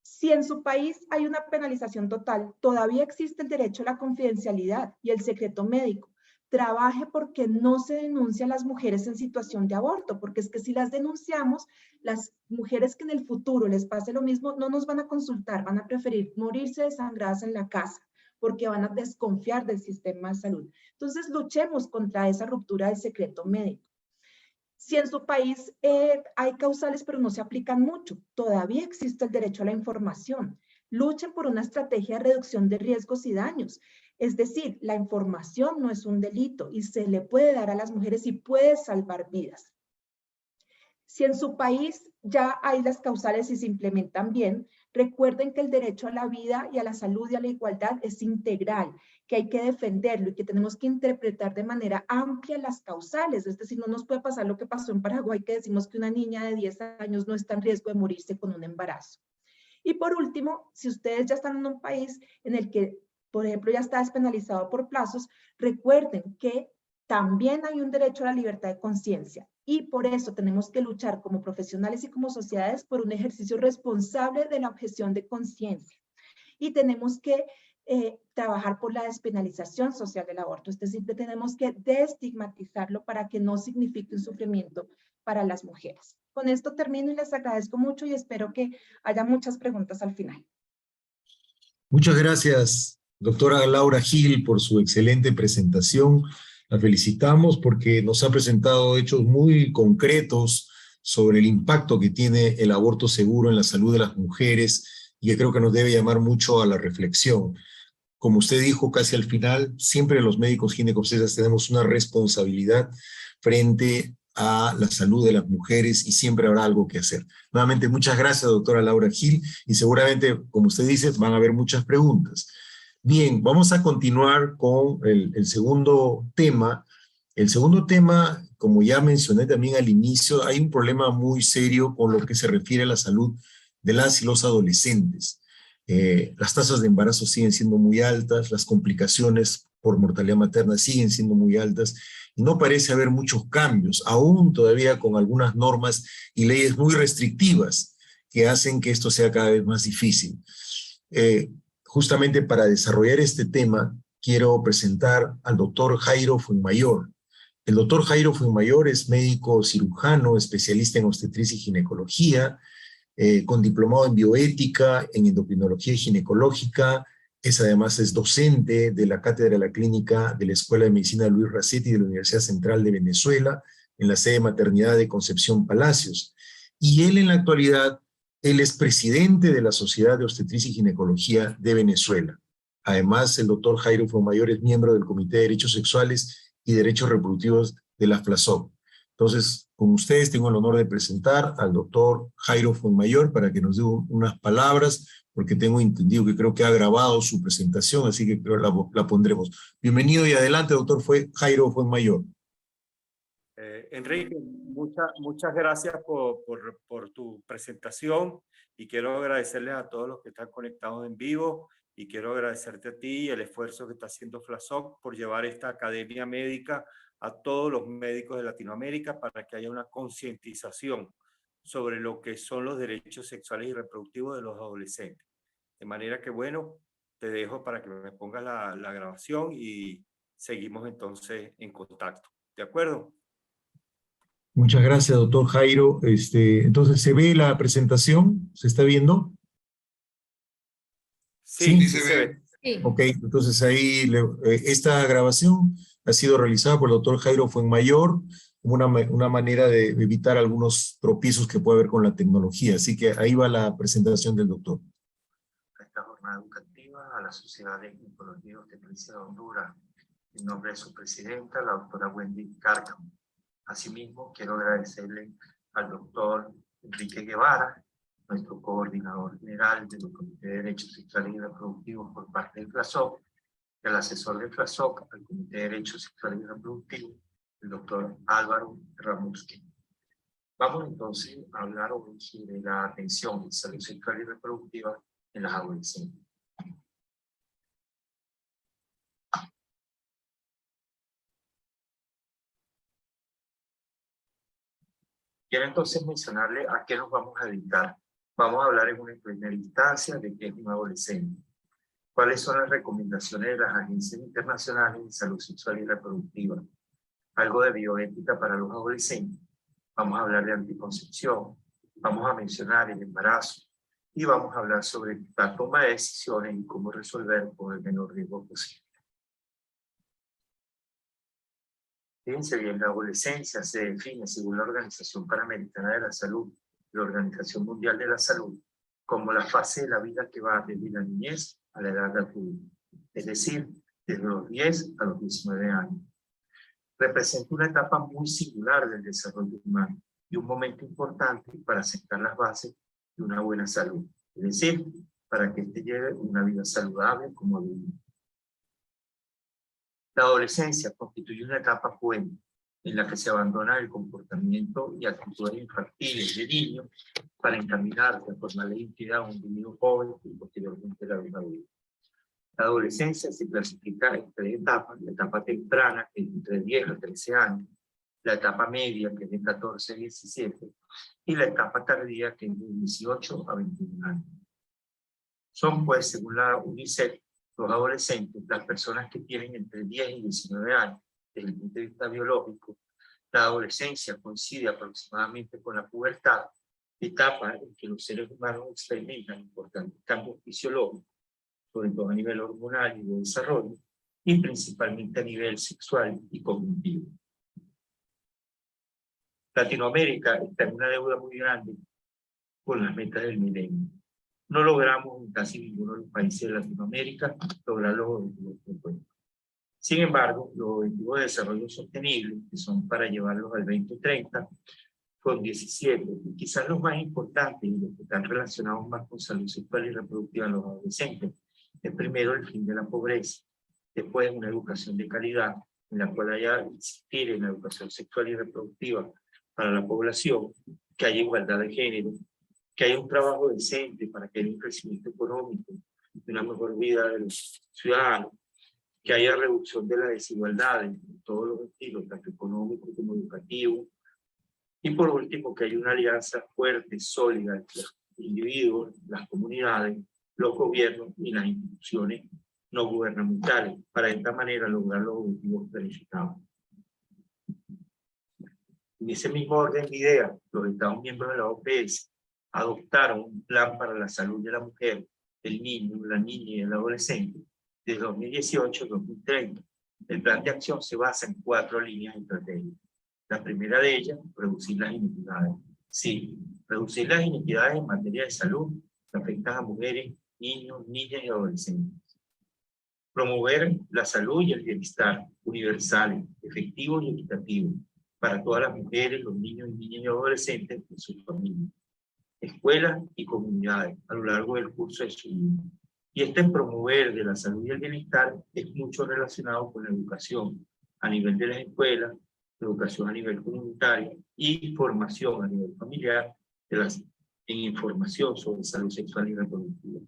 Si en su país hay una penalización total, todavía existe el derecho a la confidencialidad y el secreto médico. Trabaje porque no se denuncia a las mujeres en situación de aborto, porque es que si las denunciamos, las mujeres que en el futuro les pase lo mismo, no nos van a consultar, van a preferir morirse desangradas en la casa, porque van a desconfiar del sistema de salud. Entonces, luchemos contra esa ruptura del secreto médico. Si en su país hay causales pero no se aplican mucho, todavía existe el derecho a la información. Luchen por una estrategia de reducción de riesgos y daños. Es decir, la información no es un delito y se le puede dar a las mujeres y puede salvar vidas. Si en su país ya hay las causales y se implementan bien, recuerden que el derecho a la vida y a la salud y a la igualdad es integral, que hay que defenderlo y que tenemos que interpretar de manera amplia las causales. Es decir, no nos puede pasar lo que pasó en Paraguay, que decimos que una niña de 10 años no está en riesgo de morirse con un embarazo. Y por último, si ustedes ya están en un país en el que, por ejemplo, ya está despenalizado por plazos, recuerden que también hay un derecho a la libertad de conciencia. Y por eso tenemos que luchar como profesionales y como sociedades por un ejercicio responsable de la objeción de conciencia. Y tenemos que trabajar por la despenalización social del aborto. Es decir, tenemos que desestigmatizarlo para que no signifique un sufrimiento para las mujeres. Con esto termino y les agradezco mucho y espero que haya muchas preguntas al final. Muchas gracias, doctora Laura Gil, por su excelente presentación. La felicitamos porque nos ha presentado hechos muy concretos sobre el impacto que tiene el aborto seguro en la salud de las mujeres y que creo que nos debe llamar mucho a la reflexión. Como usted dijo casi al final, siempre los médicos ginecobstetras tenemos una responsabilidad frente a la salud de las mujeres y siempre habrá algo que hacer. Nuevamente, muchas gracias, doctora Laura Gil, y seguramente, como usted dice, van a haber muchas preguntas. Bien, vamos a continuar con el segundo tema. El segundo tema, como ya mencioné también al inicio, hay un problema muy serio con lo que se refiere a la salud de las y los adolescentes. Las tasas de embarazo siguen siendo muy altas, las complicaciones por mortalidad materna siguen siendo muy altas, y no parece haber muchos cambios, aún todavía con algunas normas y leyes muy restrictivas que hacen que esto sea cada vez más difícil. Justamente para desarrollar este tema, quiero presentar al doctor Jairo Fuenmayor. El doctor Jairo Fuenmayor es médico cirujano, especialista en obstetricia y ginecología, con diplomado en bioética, en endocrinología y ginecológica. Además es docente de la Cátedra de la Clínica de la Escuela de Medicina Luis Racetti de la Universidad Central de Venezuela, en la sede de maternidad de Concepción Palacios. Y él en la actualidad, él es presidente de la Sociedad de Obstetricia y Ginecología de Venezuela. Además, el doctor Jairo Fuenmayor es miembro del Comité de Derechos Sexuales y Derechos Reproductivos de la FLASOC. Entonces, con ustedes tengo el honor de presentar al doctor Jairo Fuenmayor para que nos dé unas palabras, porque tengo entendido que creo que ha grabado su presentación, así que creo la pondremos. Bienvenido y adelante, doctor Jairo Fuenmayor. Enrique, muchas gracias por tu presentación y quiero agradecerles a todos los que están conectados en vivo y quiero agradecerte a ti el esfuerzo que está haciendo FLASOC por llevar esta academia médica a todos los médicos de Latinoamérica para que haya una concientización sobre lo que son los derechos sexuales y reproductivos de los adolescentes. De manera que, bueno, te dejo para que me pongas la grabación y seguimos entonces en contacto. ¿De acuerdo? Muchas gracias, doctor Jairo. Entonces, ¿se ve la presentación? ¿Se está viendo? Sí, se ve. Sí. Ok, entonces ahí esta grabación ha sido realizada por el doctor Jairo Fuenmayor como una manera de evitar algunos tropiezos que puede haber con la tecnología. Así que ahí va la presentación del doctor. Esta jornada educativa a la Sociedad de Ginecología y Obstetricia de Honduras, en nombre de su presidenta, la doctora Wendy Cárcamo. Asimismo, quiero agradecerle al doctor Enrique Guevara, nuestro coordinador general del Comité de Derechos Sexuales y Reproductivos por parte del FLASOC, y al asesor del FLASOC, al Comité de Derechos Sexuales y Reproductivos, el doctor Álvaro Ramusque. Vamos entonces a hablar hoy sobre la atención en salud sexual y reproductiva en las adolescentes. Quiero entonces mencionarle a qué nos vamos a dedicar. Vamos a hablar en una primera instancia de qué es un adolescente. ¿Cuáles son las recomendaciones de las agencias internacionales de salud sexual y reproductiva? Algo de bioética para los adolescentes. Vamos a hablar de anticoncepción. Vamos a mencionar el embarazo. Y vamos a hablar sobre la toma de decisiones y cómo resolver con el menor riesgo posible. Fíjense bien, la adolescencia se define según la Organización Panamericana de la Salud, la Organización Mundial de la Salud, como la fase de la vida que va desde la niñez a la edad adulta, es decir, desde los 10 a los 19 años. Representa una etapa muy singular del desarrollo humano y un momento importante para sentar las bases de una buena salud, es decir, para que éste lleve una vida saludable como adulto. La adolescencia constituye una etapa joven en la que se abandona el comportamiento y actitudes infantiles de niños para encaminarse a formar la identidad de un individuo joven y posteriormente la vida adulta. La adolescencia se clasifica en tres etapas: la etapa temprana, que es entre 10 a 13 años, la etapa media, que es de 14 a 17, y la etapa tardía, que es de 18 a 21 años. Son, pues, según la UNICEF, los adolescentes, las personas que tienen entre 10 y 19 años, desde el punto de vista biológico. La adolescencia coincide aproximadamente con la pubertad, etapa en que los seres humanos experimentan importantes cambios fisiológicos, sobre todo a nivel hormonal y de desarrollo, y principalmente a nivel sexual y cognitivo. Latinoamérica está en una deuda muy grande con las metas del milenio. No logramos en casi ninguno de los países de Latinoamérica lograr los objetivos propuestos. Sin embargo, los objetivos de desarrollo sostenible, que son para llevarlos al 2030, con 17, y quizás los más importantes y los que están relacionados más con salud sexual y reproductiva en los adolescentes, es primero el fin de la pobreza, después una educación de calidad, en la cual haya insistir en la educación sexual y reproductiva para la población, que haya igualdad de género, que haya un trabajo decente para que haya un crecimiento económico, una mejor vida de los ciudadanos, que haya reducción de la desigualdad en todos los estilos, tanto económico como educativo, y por último, que haya una alianza fuerte, sólida entre los individuos, las comunidades, los gobiernos y las instituciones no gubernamentales, para de esta manera lograr los objetivos planificados. En ese mismo orden de ideas, los Estados miembros de la OPS adoptaron un plan para la salud de la mujer, el niño, la niña y el adolescente de 2018 a 2030. El plan de acción se basa en 4 líneas estratégicas. La primera de ellas, reducir las inequidades. Sí, reducir las inequidades en materia de salud que afectan a mujeres, niños, niñas y adolescentes. Promover la salud y el bienestar universales, efectivos y equitativos para todas las mujeres, los niños, niñas y adolescentes y sus familias, escuelas y comunidades a lo largo del curso de su vida. Y promover de la salud y el bienestar es mucho relacionado con la educación a nivel de las escuelas, educación a nivel comunitario y formación a nivel familiar en información sobre salud sexual y reproductiva.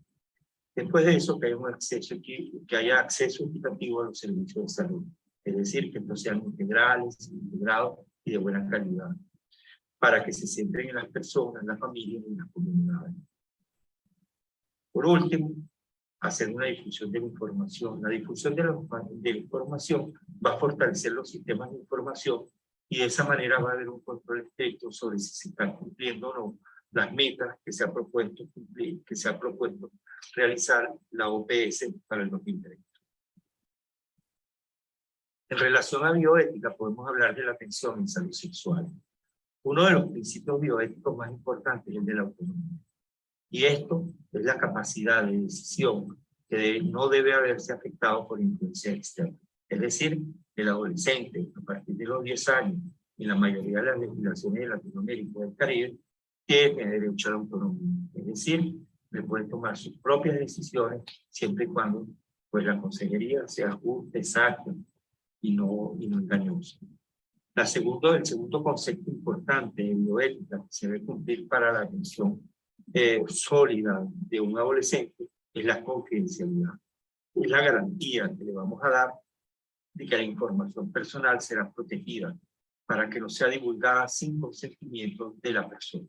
Después de eso, que haya acceso equitativo a los servicios de salud, es decir, que estos sean integrales, integrados y de buena calidad, para que se centren en las personas, en las familias y en las comunidades. Por último, hacer una difusión de la información. La difusión de la información va a fortalecer los sistemas de información y de esa manera va a haber un control estricto sobre si se están cumpliendo o no las metas que se ha propuesto cumplir, que se ha propuesto realizar la OPS para el 2030. En relación a bioética, podemos hablar de la atención en salud sexual. Uno de los principios bioéticos más importantes es el de la autonomía. Y esto es la capacidad de decisión que no debe haberse afectado por influencia externa. Es decir, el adolescente a partir de los 10 años, en la mayoría de las legislaciones de Latinoamérica y del Caribe, tiene derecho a la autonomía. Es decir, le puede tomar sus propias decisiones siempre y cuando pues, la consejería sea justa, exacta y no engañosa. El segundo concepto importante de bioética que se debe cumplir para la atención sólida de un adolescente es la confidencialidad. Es la garantía que le vamos a dar de que la información personal será protegida para que no sea divulgada sin consentimiento de la persona.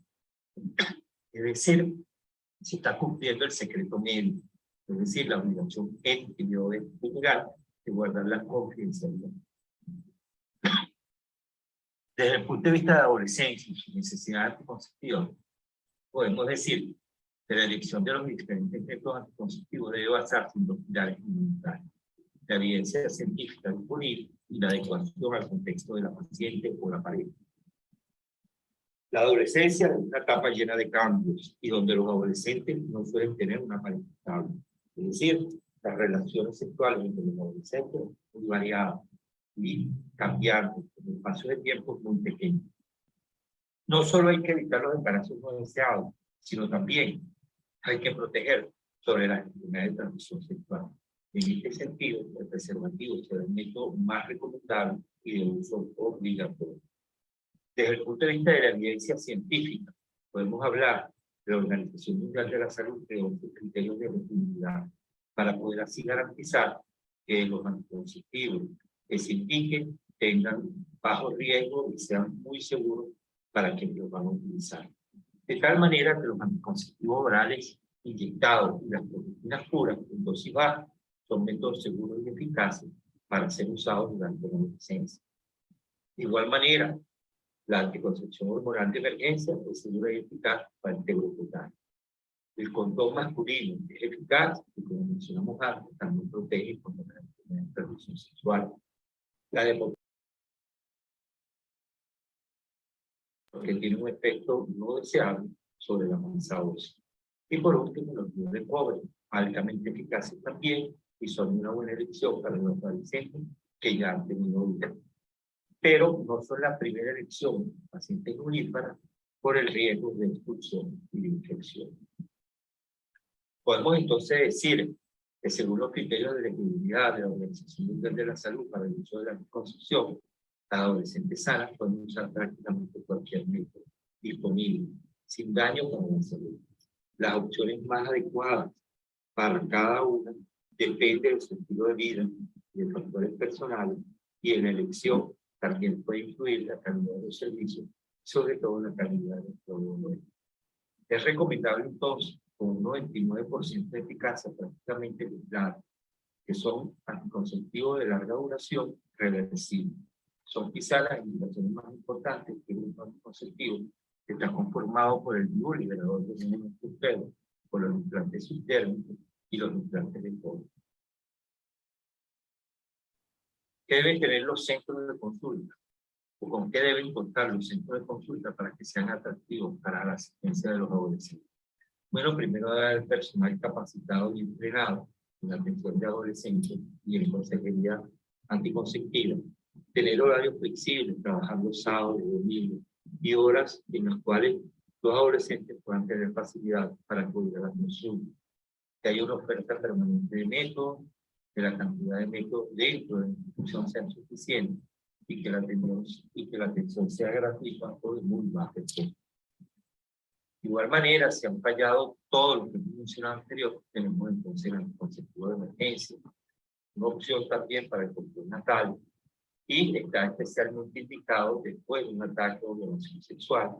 Es decir, se está cumpliendo el secreto médico, es decir, la obligación ética y legal de guardar la confidencialidad. Desde el punto de vista de la adolescencia y su necesidad anticonceptiva, podemos decir que la elección de los diferentes métodos anticonceptivos debe basarse en dos pilares fundamentales: la evidencia científica disponible y la adecuación al contexto de la paciente o la pareja. La adolescencia es una etapa llena de cambios y donde los adolescentes no suelen tener una pareja estable. Es decir, las relaciones sexuales entre los adolescentes son muy variadas y cambiantes en el paso de tiempo muy pequeño. No solo hay que evitar los embarazos no deseados, sino también hay que proteger sobre las enfermedades de transmisión sexual. En este sentido, el preservativo será el método más recomendable y de uso obligatorio. Desde el punto de vista de la evidencia científica, podemos hablar de la Organización Mundial de la Salud de 11 criterios de elegibilidad para poder así garantizar que los anticonceptivos que se indiquen tengan bajo riesgo y sean muy seguros para quienes los van a utilizar. De tal manera que los anticonceptivos orales inyectados y las progestinas puras en dosis baja son métodos seguros y eficaces para ser usados durante la adolescencia. De igual manera, la anticoncepción hormonal de emergencia es segura y eficaz para el grupo etario. El condón masculino es eficaz y, como mencionamos antes, también protege contra la enfermedad de transmisión sexual. La que tiene un efecto no deseable sobre la masa ósea. Y por último, los iones de cobre, altamente eficaces también y son una buena elección para los adolescentes que ya han tenido vida. Pero no son la primera elección de pacientes nulíparas por el riesgo de expulsión y de infección. Podemos entonces decir que según los criterios de elegibilidad de la Organización Mundial de la Salud para el uso de la anticoncepción, las adolescentes sanas pueden usar prácticamente cualquier método disponible, sin daño para la salud. Las opciones más adecuadas para cada una dependen del estilo de vida, de factores personales, y en la elección también puede influir la calidad de los servicios, sobre todo la calidad del producto. Es recomendable entonces, con un 99% de eficacia prácticamente claro, que son anticonceptivos de larga duración reversibles. Son quizás las indicaciones más importantes que un anticonceptivo que está conformado por el bioliberador de elementos ustedes, por los implantes subdérmicos y los implantes de cobre. ¿Qué deben tener los centros de consulta? ¿O con qué deben contar los centros de consulta para que sean atractivos para la asistencia de los adolescentes? Bueno, primero dar el personal capacitado y entrenado en la atención de adolescentes y en consejería anticonceptiva. Tener horarios flexibles, trabajar los sábados y domingos y horas en las cuales los adolescentes puedan tener facilidad para acudir a la consulta. Que haya una oferta permanente de métodos, que la cantidad de métodos dentro de la institución sea suficiente y que la atención sea gratuita o de muy bajo costo. De igual manera, si han fallado todo lo que mencionaba anterior, tenemos entonces el anticonceptivo de emergencia, una opción también para el control natal, y está especialmente indicado después de un ataque o violación sexual,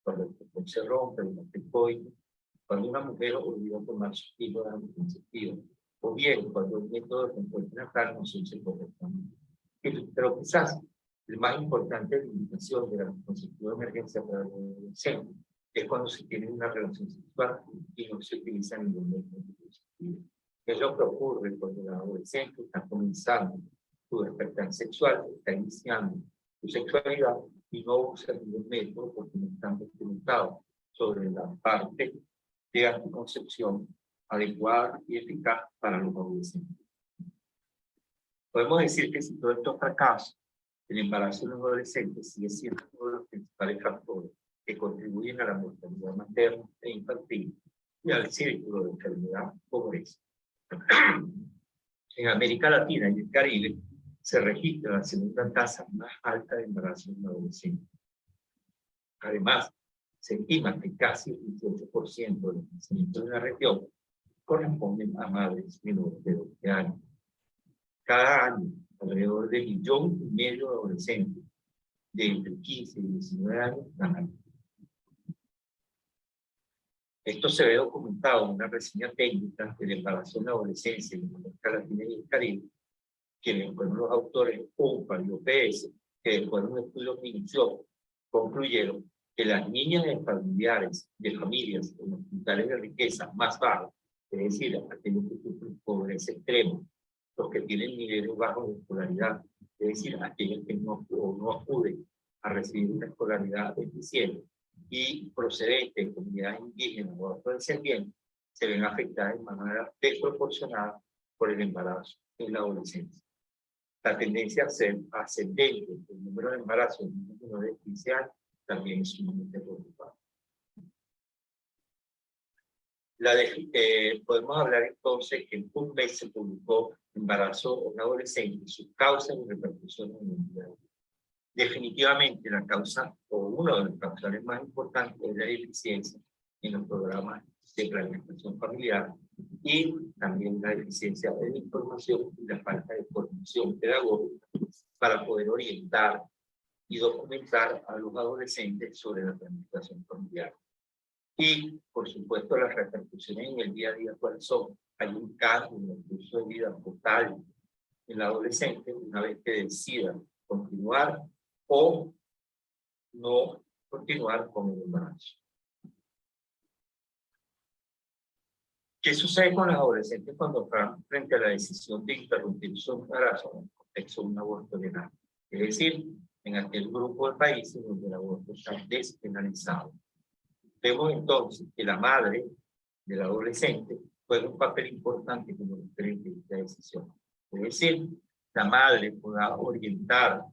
cuando el cordón se rompe, durante el coito, cuando una mujer olvida tomar su tipo de anticonceptivo, o bien cuando el método de control natal no se usa correctamente. Pero quizás el más importante de la indicación del anticonceptivo de emergencia para los adolescentes es cuando se tiene una relación sexual y no se utiliza ningún método anticonceptivo. Es lo que ocurre cuando el adolescente está comenzando su despertar sexual, está iniciando su sexualidad y no usa ningún método porque no están documentados sobre la parte de anticoncepción adecuada y eficaz para los adolescentes. Podemos decir que si todos estos fracasos, el embarazo de los adolescentes sigue siendo uno de los principales factores que contribuyen a la mortalidad materna e infantil y al círculo de enfermedad pobreza. En América Latina y el Caribe se registra la segunda tasa más alta de embarazo en adolescentes. Además, se estima que casi el 18% de los nacimientos de la región corresponden a madres menores de 12 años. Cada año, alrededor de 1,5 millones de adolescentes de entre 15 y 19 años ganan. Esto se ve documentado en una reseña técnica del embarazo en la adolescencia en América Latina y el Caribe, quienes fueron los autores UNFPA y OPS, que después de un estudio minucioso concluyeron que las niñas de familias en hospitales de riqueza más baja, es decir, aquellos que sufren pobreza extrema, los que tienen niveles bajos de escolaridad, es decir, aquellos que no acuden a recibir una escolaridad eficiente y procedentes de comunidades indígenas o afrodescendientes, se ven afectadas de manera desproporcionada por el embarazo en la adolescencia. La tendencia ascendente del número de embarazos en niños menores de 15 años también es sumamente preocupante. Podemos hablar entonces que en un mes se publicó Embarazo en Adolescentes, sus causas y repercusiones en el día. Definitivamente la causa, o uno de los causales más importantes, es la deficiencia en los programas de planificación familiar y también la deficiencia de información y la falta de formación pedagógica para poder orientar y documentar a los adolescentes sobre la planificación familiar. Y, por supuesto, las repercusiones en el día a día, ¿cuáles son? Hay un cambio en el curso de vida total en el adolescente una vez que decida continuar o no continuar con el embarazo. ¿Qué sucede con los adolescentes cuando están frente a la decisión de interrumpir su embarazo en el contexto de un aborto legal? Es decir, en aquel grupo de países donde el aborto está despenalizado. Vemos entonces que la madre del adolescente juega un papel importante como referente de esta decisión. Es decir, la madre podrá orientar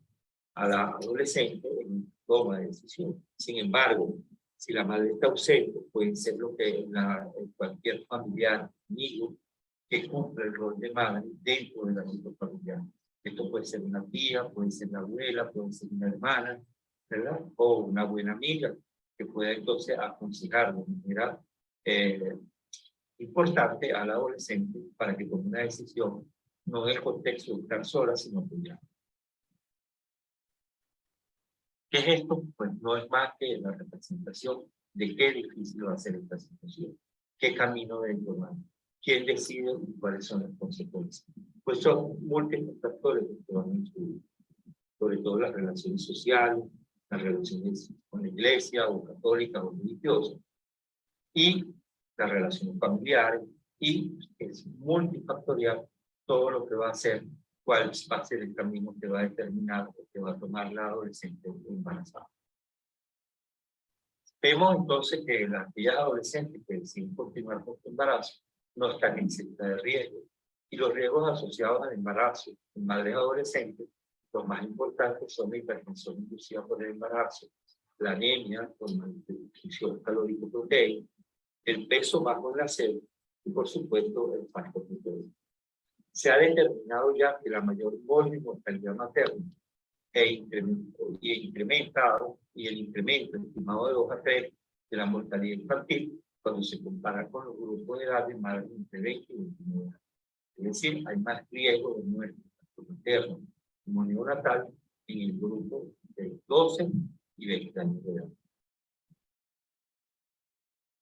a la adolescente en toma de decisión. Sin embargo, si la madre está ausente, puede ser lo que cualquier familiar, amigo, que cumple el rol de madre dentro del ámbito familiar. Esto puede ser una tía, puede ser la abuela, puede ser una hermana, ¿verdad? O una buena amiga que pueda entonces aconsejar de manera importante al adolescente para que tome una decisión, no en el contexto de estar sola, sino apoyar. ¿Qué es esto? Pues no es más que la representación de qué difícil va a ser esta situación, qué camino debe tomar, quién decide y cuáles son las consecuencias. Pues son múltiples factores que van a influir, sobre todo las relaciones sociales, las relaciones con la iglesia o católica o religiosa, y las relaciones familiares, y es multifactorial todo lo que va a hacer, cuál va a ser el camino que va a determinar o que va a tomar la adolescente embarazada. Vemos entonces que aquellas adolescentes que deciden continuar con su embarazo no están en cerca de riesgo, y los riesgos asociados al embarazo en madres adolescentes, los más importantes son la hipertensión inducida por el embarazo, la anemia por malnutrición calórico-proteica, el peso bajo en la sed y, por supuesto, el factor proteico. Se ha determinado ya que la mayor mortalidad materna y el incremento estimado de 2 a 3 de la mortalidad infantil cuando se compara con los grupos de edad de madres entre 20 y 29 años. Es decir, hay más riesgo de muerte materna como neonatal en el grupo de 12 y 20 años de edad.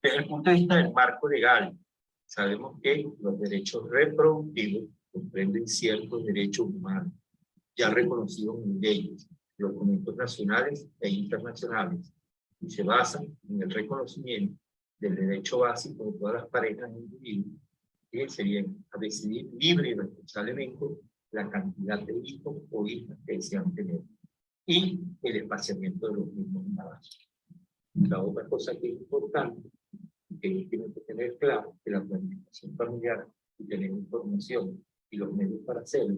Desde el punto de vista del marco legal, sabemos que los derechos reproductivos comprenden ciertos derechos humanos ya reconocidos en leyes, documentos nacionales e internacionales, y se basan en el reconocimiento del derecho básico de todas las parejas e individuos, que sería a decidir libre y responsablemente la cantidad de hijos o hijas que desean tener, y el espaciamiento de los mismos embarazos. La otra cosa que es importante que ellos tienen que tener claro que la planificación familiar y tener información y los medios para hacerlo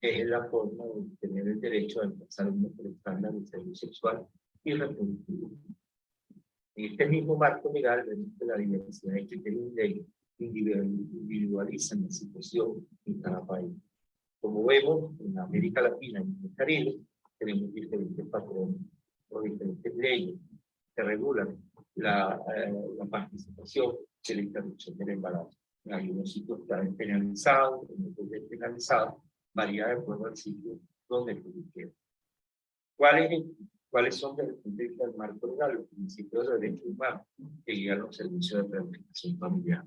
es la forma de tener el derecho a alcanzar un mejor estándar de salud sexual y reproductiva. En este mismo marco legal, vemos que la diversidad de criterios de ley individualizan la situación en cada país. Como vemos, en América Latina y en el Caribe, tenemos diferentes patrones o diferentes leyes que regulan la participación de la interrupción del embarazo. En algunos sitios está penalizado, en otros despenalizado, varía de acuerdo al sitio donde se quiera. ¿Cuáles son desde el punto de vista del marco legal los principios de derechos humanos que guían los servicios de planificación familiar?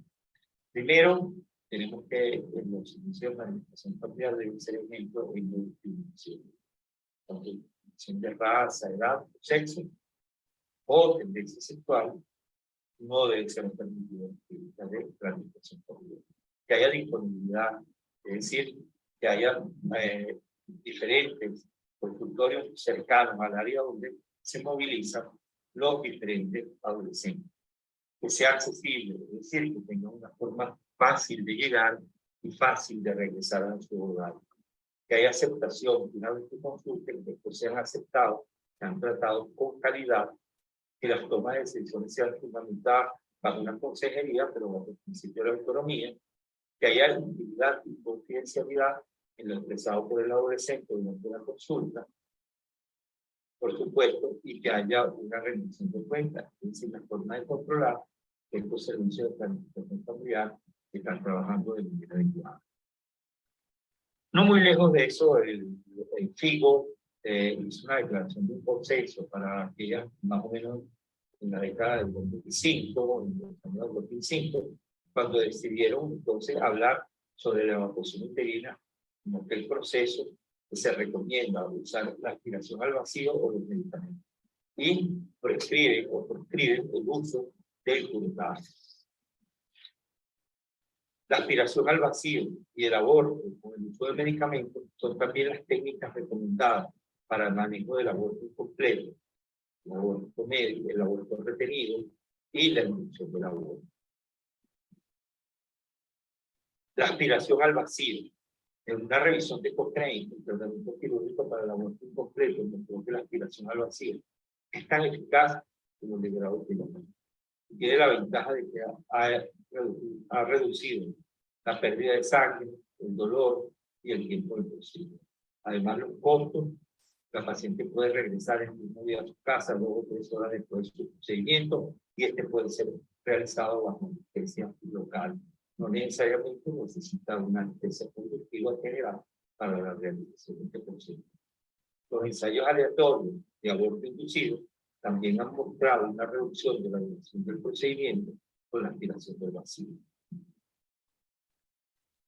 Primero, tenemos que los servicios de planificación familiar deben ser ejemplos en la discriminación. Tanto discriminación de raza, edad, sexo o tendencia sexual no debe ser permitido en la de planificación familiar. Que haya disponibilidad, es decir, que haya diferentes consultorios cercanos al área donde se movilizan los diferentes adolescentes. Que sea accesible, es decir, que tenga una forma fácil de llegar y fácil de regresar a su hogar. Que haya aceptación, que una vez que consulten, después sean aceptados, sean tratados con calidad, que las tomas de decisiones sean fundamentadas bajo una consejería, pero bajo el principio de la autonomía, que haya intimidad y confidencialidad en lo expresado por el adolescente durante la consulta, por supuesto, y que haya una rendición de cuentas, es decir, la forma de controlar que estos servicios de planificación familiar están trabajando de manera adecuada. No muy lejos de eso, el FIGO hizo una declaración de un consenso para aquellas más o menos en la década del 2005, en los años 2005, cuando decidieron entonces hablar sobre la evacuación uterina como aquel proceso que se recomienda usar la aspiración al vacío o los medicamentos. Y prescriben el uso del curetaje. La aspiración al vacío y el aborto con el uso de medicamentos son también las técnicas recomendadas para el manejo del aborto incompleto, el aborto medio, el aborto retenido y la inducción del aborto. La aspiración al vacío. En una revisión de Cochrane, el tratamiento quirúrgico para el aborto incompleto, mostró que la aspiración al vacío es tan eficaz como el de grado piloto. Tiene la ventaja de que ha reducido la pérdida de sangre, el dolor y el tiempo del procedimiento. Además, los costos, la paciente puede regresar el mismo día a su casa 2 o 3 horas después de su procedimiento y este puede ser realizado bajo anestesia local. No necesariamente necesita una anestesia conductiva general para la realización de este procedimiento. Los ensayos aleatorios de aborto inducido también han mostrado una reducción de la duración del procedimiento con la aspiración del vacío.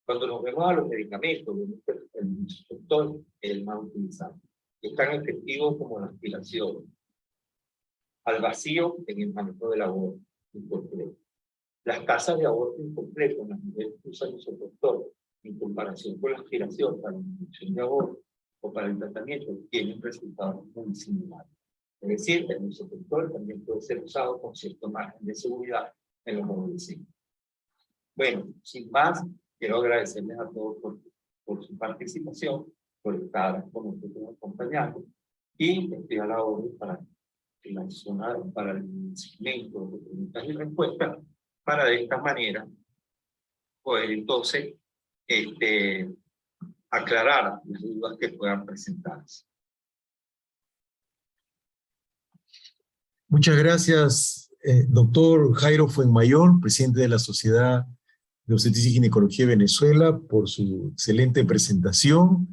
Cuando nos vemos a los medicamentos, vemos que el instructor es el más utilizado. Es tan efectivo como la aspiración al vacío en el manejo del aborto incompleto. Las tasas de aborto incompleto en las mujeres que usan el soportor en comparación con la aspiración para la inducción de aborto o para el tratamiento tienen resultados muy similares. Es decir, el mesoprostol también puede ser usado con cierto margen de seguridad en los adolescentes. Bueno, sin más, quiero agradecerles a todos por su participación, por estar con nosotros acompañando, y estoy a la orden para el segmento de preguntas y respuestas, para de esta manera poder entonces aclarar las dudas que puedan presentarse. Muchas gracias, doctor Jairo Fuenmayor, presidente de la Sociedad de Obstetricia y Ginecología de Venezuela, por su excelente presentación.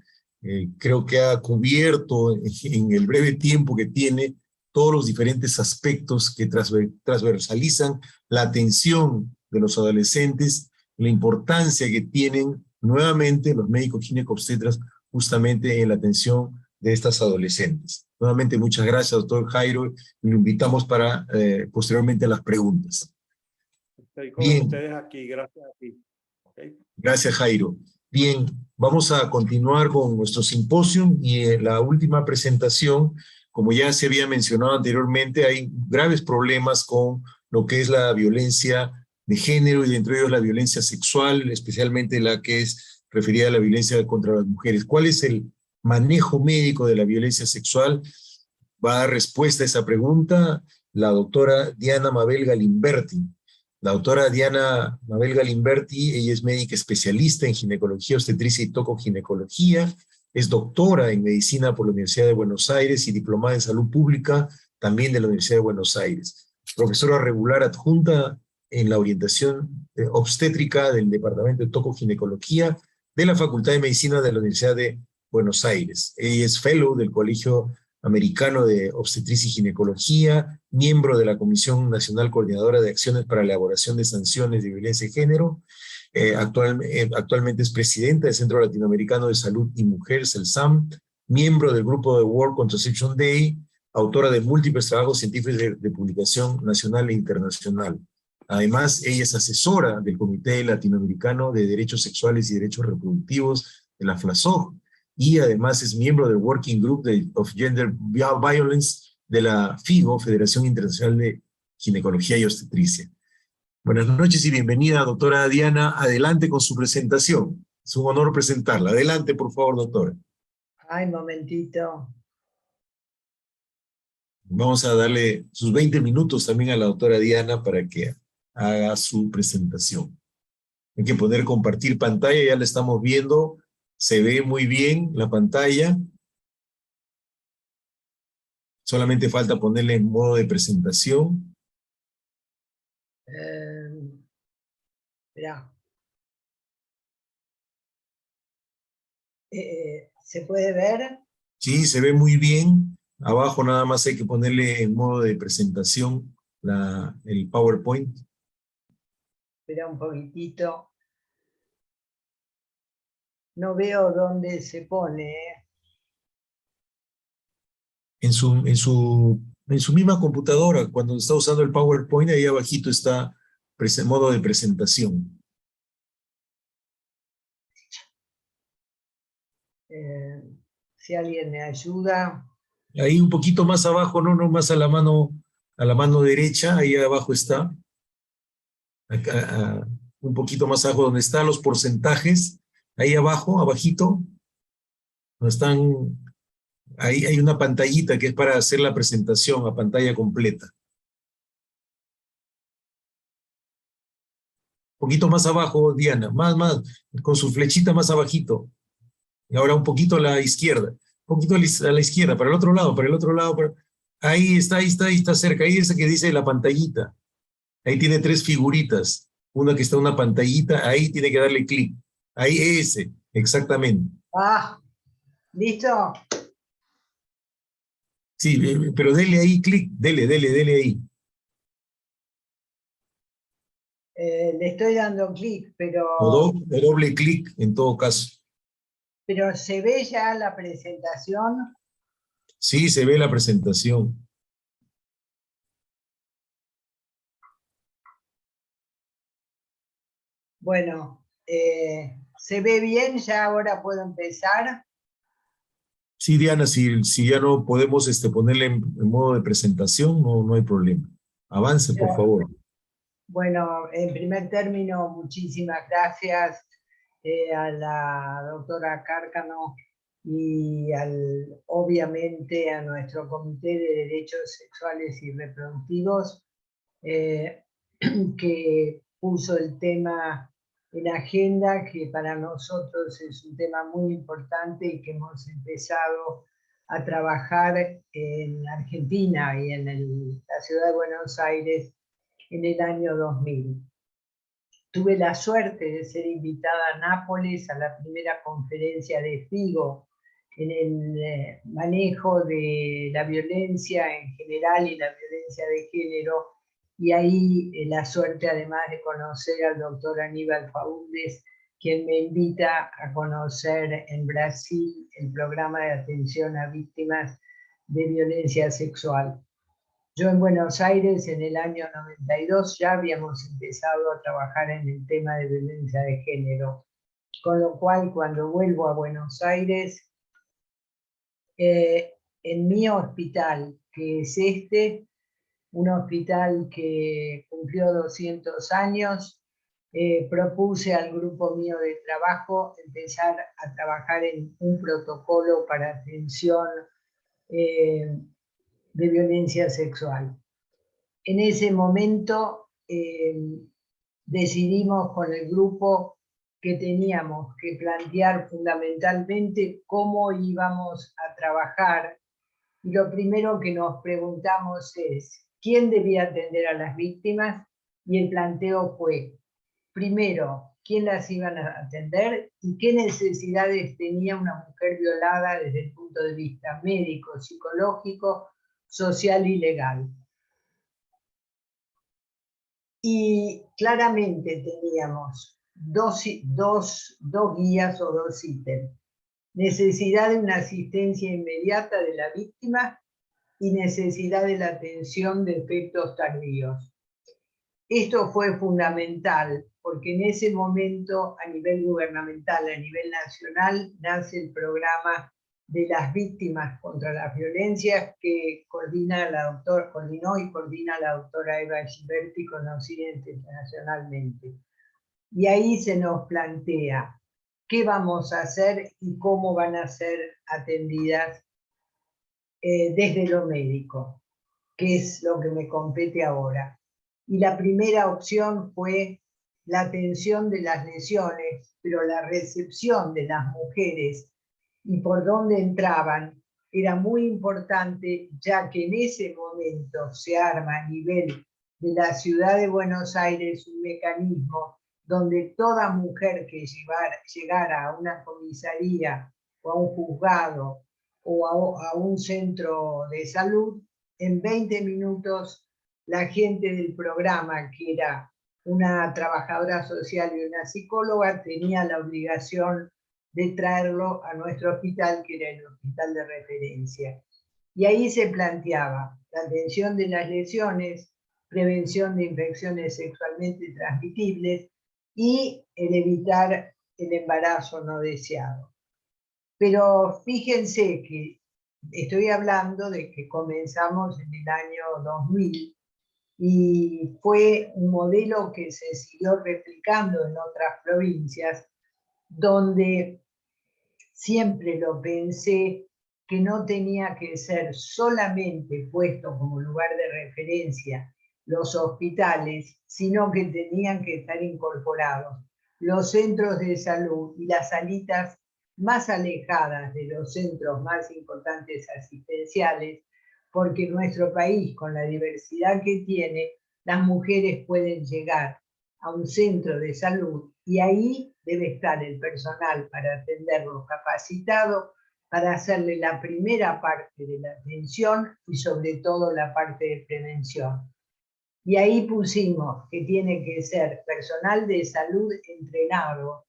Creo que ha cubierto en el breve tiempo que tiene todos los diferentes aspectos que transversalizan la atención de los adolescentes, la importancia que tienen nuevamente los médicos ginecobstetras justamente en la atención de estas adolescentes. Nuevamente, muchas gracias, doctor Jairo, y lo invitamos para posteriormente a las preguntas. Estoy con ustedes aquí, gracias a ti. Okay. Gracias, Jairo. Bien, vamos a continuar con nuestro simposio y en la última presentación, como ya se había mencionado anteriormente, hay graves problemas con lo que es la violencia de género y dentro de ellos la violencia sexual, especialmente la que es referida a la violencia contra las mujeres. ¿Cuál es el manejo médico de la violencia sexual? Va a dar respuesta a esa pregunta la doctora Diana Mabel Galimberti. La doctora Diana Mabel Galimberti, ella es médica especialista en ginecología, obstetricia y tocoginecología, es doctora en medicina por la Universidad de Buenos Aires y diplomada en salud pública también de la Universidad de Buenos Aires. Profesora regular adjunta en la orientación obstétrica del Departamento de Tocoginecología de la Facultad de Medicina de la Universidad de Buenos Aires. Ella es fellow del Colegio Americano de Obstetricia y Ginecología, miembro de la Comisión Nacional Coordinadora de Acciones para la Elaboración de Sanciones de Violencia de Género. Actualmente es presidenta del Centro Latinoamericano de Salud y Mujer, CELSAM, miembro del grupo de World Contraception Day, autora de múltiples trabajos científicos de publicación nacional e internacional. Además, ella es asesora del Comité Latinoamericano de Derechos Sexuales y Derechos Reproductivos de la FLASOG, y además es miembro del Working Group of Gender Violence de la FIGO, Federación Internacional de Ginecología y Obstetricia. Buenas noches y bienvenida, doctora Diana. Adelante con su presentación. Es un honor presentarla. Adelante, por favor, doctora. Ay, momentito. Vamos a darle sus 20 minutos también a la doctora Diana para que haga su presentación. Hay que poner compartir pantalla, ya la estamos viendo. Se ve muy bien la pantalla. Solamente falta ponerle en modo de presentación. Mirá. ¿Se puede ver? Sí, se ve muy bien. Abajo nada más hay que ponerle en modo de presentación el PowerPoint. Espera un poquitito. No veo dónde se pone. En su misma computadora, cuando está usando el PowerPoint, ahí abajito está modo de presentación. Si alguien me ayuda. Ahí un poquito más abajo, no más a la mano derecha, ahí abajo está. Acá, un poquito más abajo donde están los porcentajes, ahí abajo, abajito, donde están, ahí hay una pantallita que es para hacer la presentación a pantalla completa. Un poquito más abajo, Diana, más, con su flechita más abajito. Y ahora un poquito a la izquierda, un poquito a la izquierda, para el otro lado, ahí está cerca, ahí esa que dice la pantallita. Ahí tiene 3 figuritas, una que está en una pantallita, ahí tiene que darle clic. Ahí ese, exactamente. Ah, ¿listo? Sí, pero dele ahí clic, dele ahí. Le estoy dando clic, pero... O doble clic en todo caso. Pero ¿se ve ya la presentación? Sí, se ve la presentación. Bueno, ¿se ve bien? ¿Ya ahora puedo empezar? Sí, Diana, si ya no podemos ponerle en modo de presentación, no hay problema. Avance, por favor. Bueno, en primer término, muchísimas gracias a la doctora Cárcamo y obviamente a nuestro Comité de Derechos Sexuales y Reproductivos que puso el tema en agenda, que para nosotros es un tema muy importante y que hemos empezado a trabajar en Argentina y en la ciudad de Buenos Aires en el año 2000. Tuve la suerte de ser invitada a Nápoles a la primera conferencia de FIGO en el manejo de la violencia en general y la violencia de género, y ahí la suerte además de conocer al doctor Aníbal Faúndez, quien me invita a conocer en Brasil el programa de atención a víctimas de violencia sexual. Yo en Buenos Aires en el año 92 ya habíamos empezado a trabajar en el tema de violencia de género, con lo cual cuando vuelvo a Buenos Aires, en mi hospital, que es un hospital que cumplió 200 años, propuse al grupo mío de trabajo empezar a trabajar en un protocolo para atención de violencia sexual. En ese momento decidimos con el grupo que teníamos que plantear fundamentalmente cómo íbamos a trabajar. Y lo primero que nos preguntamos es, ¿quién debía atender a las víctimas? Y el planteo fue, primero, ¿quién las iban a atender? ¿Y qué necesidades tenía una mujer violada desde el punto de vista médico, psicológico, social y legal? Y claramente teníamos dos guías o dos ítems. Necesidad de una asistencia inmediata de la víctima y necesidad de la atención de efectos tardíos. Esto fue fundamental porque en ese momento a nivel gubernamental, a nivel nacional, nace el programa de las víctimas contra las violencias que coordinó y coordina la doctora Eva Giberti, conocida internacionalmente. Y ahí se nos plantea qué vamos a hacer y cómo van a ser atendidas desde lo médico, que es lo que me compete ahora. Y la primera opción fue la atención de las lesiones, pero la recepción de las mujeres y por dónde entraban era muy importante, ya que en ese momento se arma a nivel de la ciudad de Buenos Aires un mecanismo donde toda mujer que llegara a una comisaría o a un juzgado o a un centro de salud, en 20 minutos la gente del programa, que era una trabajadora social y una psicóloga, tenía la obligación de traerlo a nuestro hospital, que era el hospital de referencia. Y ahí se planteaba la atención de las lesiones, prevención de infecciones sexualmente transmitibles y el evitar el embarazo no deseado. Pero fíjense que estoy hablando de que comenzamos en el año 2000 y fue un modelo que se siguió replicando en otras provincias, donde siempre lo pensé que no tenía que ser solamente puesto como lugar de referencia los hospitales, sino que tenían que estar incorporados los centros de salud y las salitas más alejadas de los centros más importantes asistenciales, porque nuestro país, con la diversidad que tiene, las mujeres pueden llegar a un centro de salud y ahí debe estar el personal para atenderlos capacitado, para hacerle la primera parte de la atención y sobre todo la parte de prevención. Y ahí pusimos que tiene que ser personal de salud entrenado.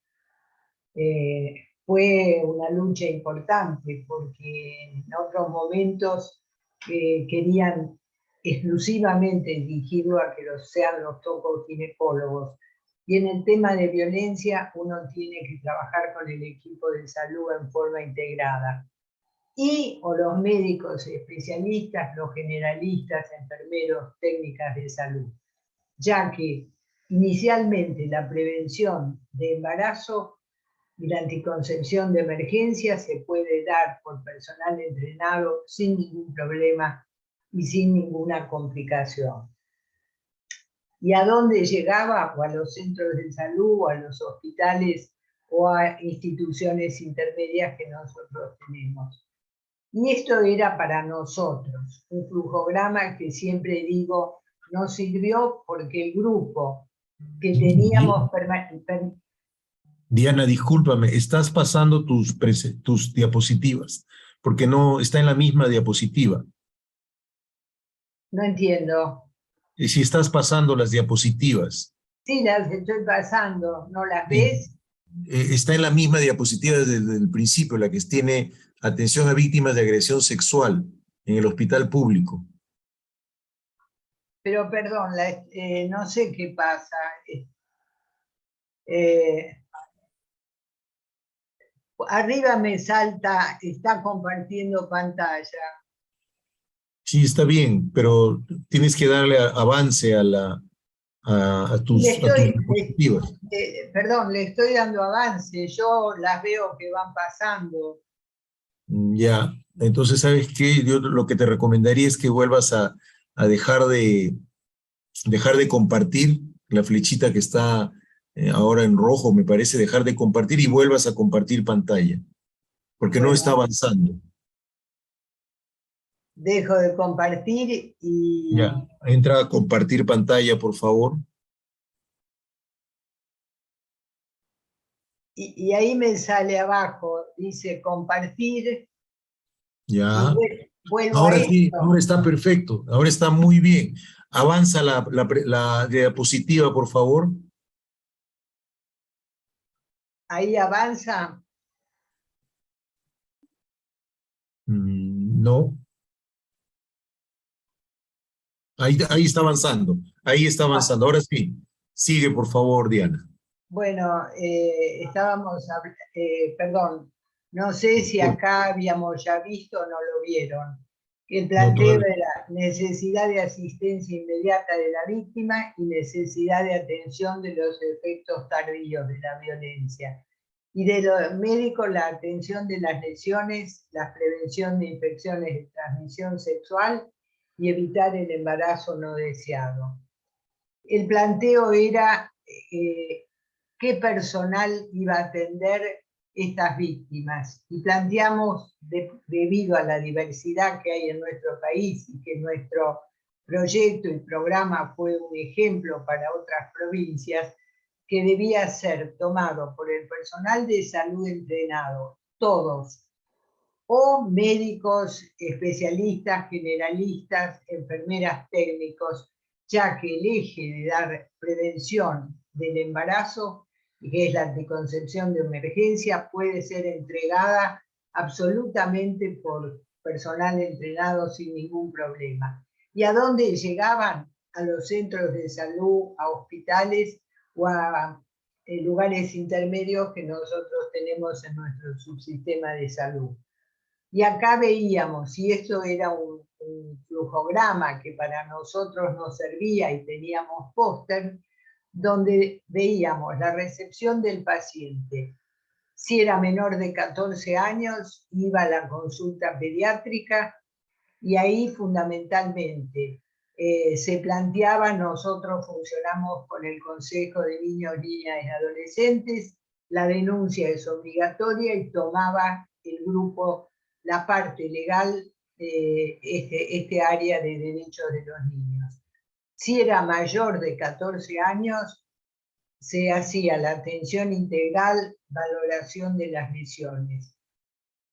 Fue una lucha importante porque en otros momentos querían exclusivamente dirigirlo a que sean los tocoginecólogos. Y en el tema de violencia uno tiene que trabajar con el equipo de salud en forma integrada. O los médicos especialistas, los generalistas, enfermeros, técnicas de salud. Ya que inicialmente la prevención de embarazo y la anticoncepción de emergencia se puede dar por personal entrenado sin ningún problema y sin ninguna complicación. ¿Y a dónde llegaba? O a los centros de salud, o a los hospitales, o a instituciones intermedias que nosotros tenemos. Y esto era para nosotros, un flujograma que siempre digo, nos sirvió porque el grupo que teníamos... Diana, discúlpame, estás pasando tus diapositivas, porque no está en la misma diapositiva. No entiendo. Y si estás pasando las diapositivas. Sí, las estoy pasando, ¿no las ves? Está en la misma diapositiva desde el principio, la que tiene atención a víctimas de agresión sexual en el hospital público. Pero perdón, no sé qué pasa. Arriba me salta, está compartiendo pantalla. Sí, está bien, pero tienes que darle avance a tus diapositivas. Perdón, le estoy dando avance, yo las veo que van pasando. Ya, entonces, ¿sabes qué? Yo lo que te recomendaría es que vuelvas a dejar de compartir la flechita que está ahora en rojo, me parece, dejar de compartir y vuelvas a compartir pantalla, porque no Bueno, está avanzando. dejo de compartir y... Ya, entra a compartir pantalla, por favor. Y ahí me sale abajo, dice compartir, y Ya. vuelvo a Ahora sí, esto. ahora está perfecto, ahora está muy bien. Avanza la diapositiva, por favor. Ahí avanza. No. Ahí está avanzando, ahí está avanzando. Ahora sí, sigue, por favor, Diana. Bueno, perdón, no sé si acá habíamos ya visto o no lo vieron, que el No, planteo todavía. era necesidad de asistencia inmediata de la víctima y necesidad de atención de los efectos tardíos de la violencia. Y de los médicos, la atención de las lesiones, la prevención de infecciones de transmisión sexual y evitar el embarazo no deseado. El planteo era qué personal iba a atender estas víctimas. Y planteamos, debido a la diversidad que hay en nuestro país y que nuestro proyecto y programa fue un ejemplo para otras provincias, que debía ser tomado por el personal de salud entrenado, todos, o médicos, especialistas, generalistas, enfermeras, técnicos, ya que el eje de dar prevención del embarazo, que es la anticoncepción de emergencia, puede ser entregada absolutamente por personal entrenado sin ningún problema. ¿Y a dónde llegaban? A los centros de salud, a hospitales o a lugares intermedios que nosotros tenemos en nuestro subsistema de salud. Y acá veíamos, y esto era un flujograma que para nosotros nos servía y teníamos póster, donde veíamos la recepción del paciente. Si era menor de 14 años, iba a la consulta pediátrica y ahí fundamentalmente se planteaba, nosotros funcionamos con el Consejo de Niños, Niñas y Adolescentes, la denuncia es obligatoria y tomaba el grupo la parte legal de este área de derechos de los niños. Si era mayor de 14 años, se hacía la atención integral, valoración de las lesiones.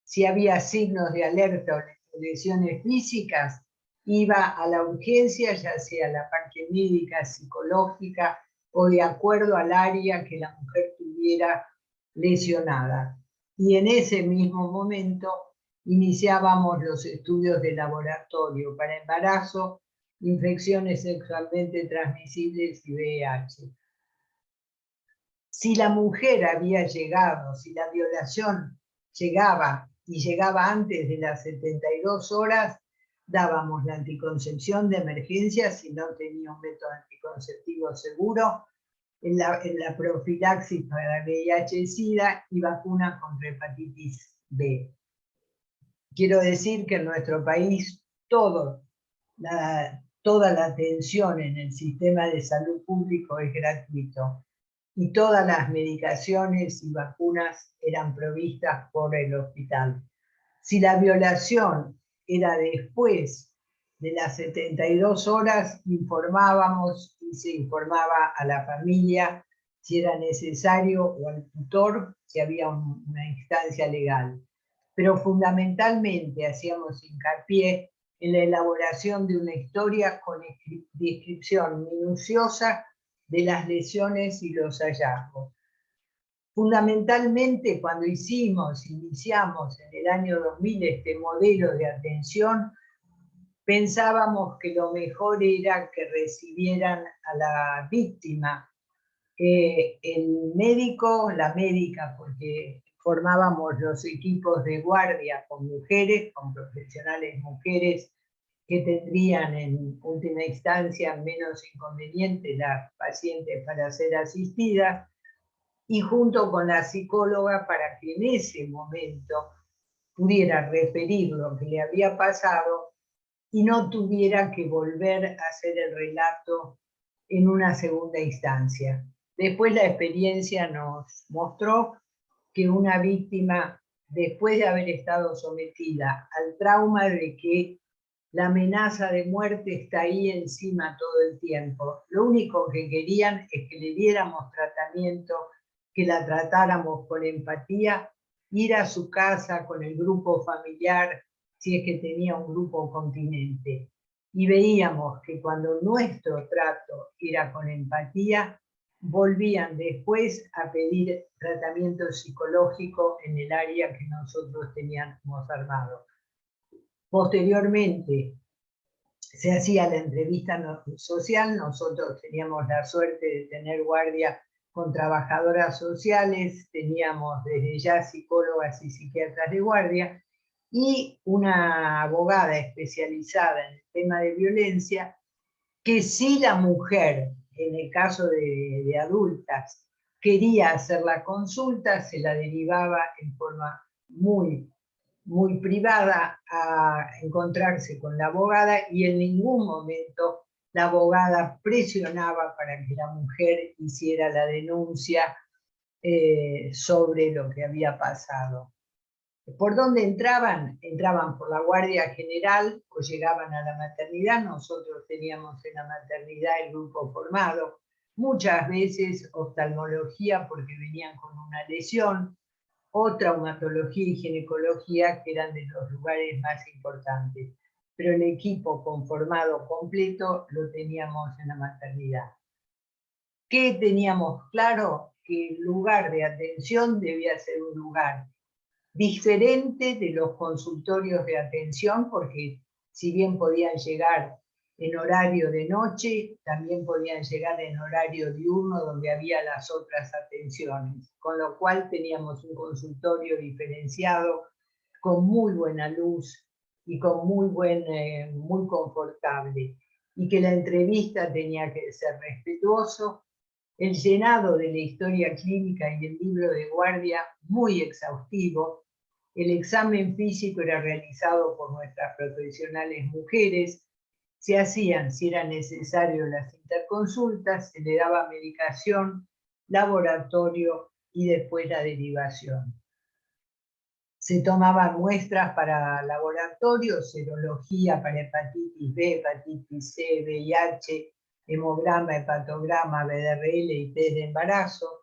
Si había signos de alerta o lesiones físicas, iba a la urgencia, ya sea la parte médica, psicológica o de acuerdo al área que la mujer tuviera lesionada. Y en ese mismo momento iniciábamos los estudios de laboratorio para embarazo, infecciones sexualmente transmisibles y VIH. Si la mujer había llegado, si la violación llegaba y llegaba antes de las 72 horas, dábamos la anticoncepción de emergencia si no tenía un método anticonceptivo seguro, en la profilaxis para VIH-Sida y vacuna contra hepatitis B. Quiero decir que en nuestro país toda la atención en el sistema de salud público es gratuito y todas las medicaciones y vacunas eran provistas por el hospital. Si la violación era después de las 72 horas, informábamos y se informaba a la familia si era necesario o al tutor si había una instancia legal. Pero fundamentalmente hacíamos hincapié en la elaboración de una historia con descripción minuciosa de las lesiones y los hallazgos. Fundamentalmente, cuando iniciamos en el año 2000 este modelo de atención, pensábamos que lo mejor era que recibieran a la víctima el médico, la médica, porque formábamos los equipos de guardia con mujeres, con profesionales mujeres que tendrían en última instancia menos inconvenientes las pacientes para ser asistidas, y junto con la psicóloga para que en ese momento pudiera referir lo que le había pasado y no tuviera que volver a hacer el relato en una segunda instancia. Después la experiencia nos mostró que una víctima, después de haber estado sometida al trauma de que la amenaza de muerte está ahí encima todo el tiempo, lo único que querían es que le diéramos tratamiento, que la tratáramos con empatía, ir a su casa con el grupo familiar, si es que tenía un grupo continente. Y veíamos que cuando nuestro trato era con empatía, volvían después a pedir tratamiento psicológico en el área que nosotros teníamos armado. Posteriormente, se hacía la entrevista social, nosotros teníamos la suerte de tener guardia con trabajadoras sociales, teníamos desde ya psicólogas y psiquiatras de guardia, y una abogada especializada en el tema de violencia, que si la mujer, en el caso de adultas, quería hacer la consulta, se la derivaba en forma muy privada a encontrarse con la abogada, y en ningún momento la abogada presionaba para que la mujer hiciera la denuncia sobre lo que había pasado. ¿Por dónde entraban? Entraban por la Guardia General o llegaban a la maternidad. Nosotros teníamos en la maternidad el grupo formado, muchas veces oftalmología porque venían con una lesión, o traumatología y ginecología, que eran de los lugares más importantes. Pero el equipo conformado completo lo teníamos en la maternidad. ¿Qué teníamos claro? Que el lugar de atención debía ser un lugar diferente de los consultorios de atención, porque si bien podían llegar en horario de noche, también podían llegar en horario diurno donde había las otras atenciones, con lo cual teníamos un consultorio diferenciado, con muy buena luz y con muy confortable, y que la entrevista tenía que ser respetuoso, el llenado de la historia clínica y el libro de guardia muy exhaustivo, el examen físico era realizado por nuestras profesionales mujeres, se hacían, si era necesario, las interconsultas, se le daba medicación, laboratorio y después la derivación. Se tomaban muestras para laboratorio, serología para hepatitis B, hepatitis C, VIH, hemograma, hepatograma, BDRL y test de embarazo,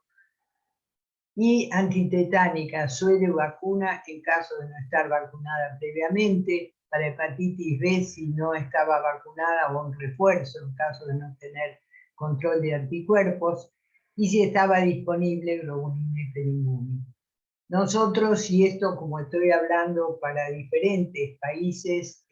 y antitetánica, suero y vacuna en caso de no estar vacunada previamente, para hepatitis B si no estaba vacunada, o un refuerzo en caso de no tener control de anticuerpos, y si estaba disponible globulina y perimbumina. Nosotros, y esto como estoy hablando para diferentes países,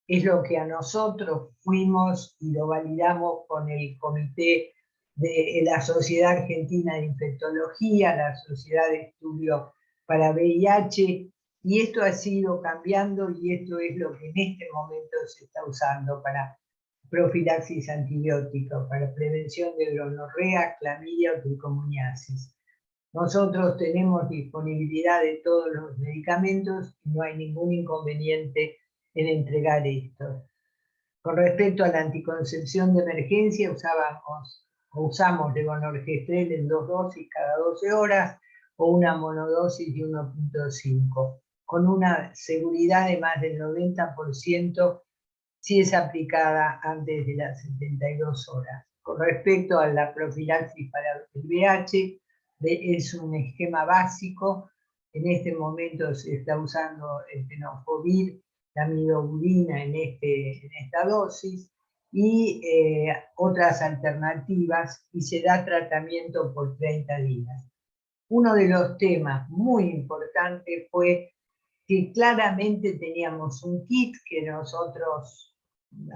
es lo que a nosotros fuimos y lo validamos con el comité de la Sociedad Argentina de Infectología, la Sociedad de Estudio para VIH, y esto ha sido cambiando, y esto es lo que en este momento se está usando para profilaxis antibiótica, para prevención de gonorrea, clamidia o tricomoniasis. Nosotros tenemos disponibilidad de todos los medicamentos y no hay ningún inconveniente en entregar esto. Con respecto a la anticoncepción de emergencia, usamos levonorgestrel en 2 dosis cada 12 horas o una monodosis de 1.5, con una seguridad de más del 90% si es aplicada antes de las 72 horas. Con respecto a la profilaxis para el VIH, es un esquema básico. En este momento se está usando el tenofovir, la midobudina en esta dosis, y otras alternativas, y se da tratamiento por 30 días. Uno de los temas muy importantes fue que claramente teníamos un kit, que nosotros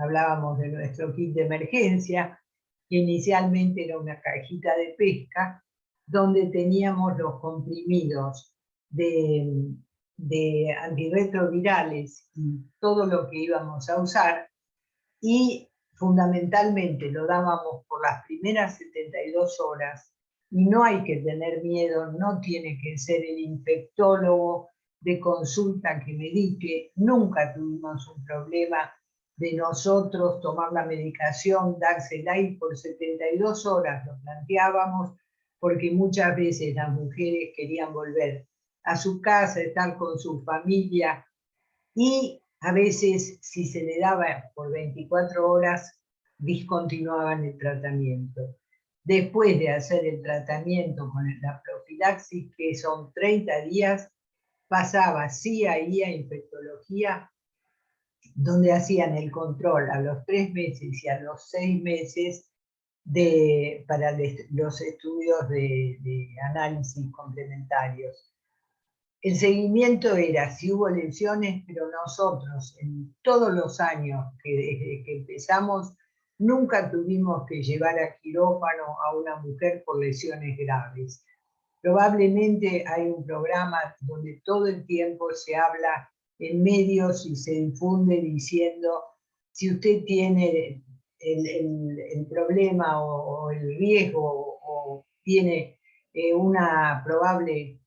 hablábamos de nuestro kit de emergencia, que inicialmente era una cajita de pesca, donde teníamos los comprimidos de de antirretrovirales y todo lo que íbamos a usar, y fundamentalmente lo dábamos por las primeras 72 horas, y no hay que tener miedo, no tiene que ser el infectólogo de consulta que medique, nunca tuvimos un problema de nosotros tomar la medicación, dársela, y por 72 horas lo planteábamos, porque muchas veces las mujeres querían volver a su casa, estar con su familia, y a veces, si se le daba por 24 horas, discontinuaban el tratamiento. Después de hacer el tratamiento con la profilaxis, que son 30 días, pasaba sí ahí a infectología, donde hacían el control a los 3 meses y a los 6 meses para los estudios de análisis complementarios. El seguimiento era si hubo lesiones, pero nosotros en todos los años desde que empezamos nunca tuvimos que llevar a quirófano a una mujer por lesiones graves. Probablemente hay un programa donde todo el tiempo se habla en medios y se difunde diciendo si usted tiene el problema o el riesgo o tiene una probable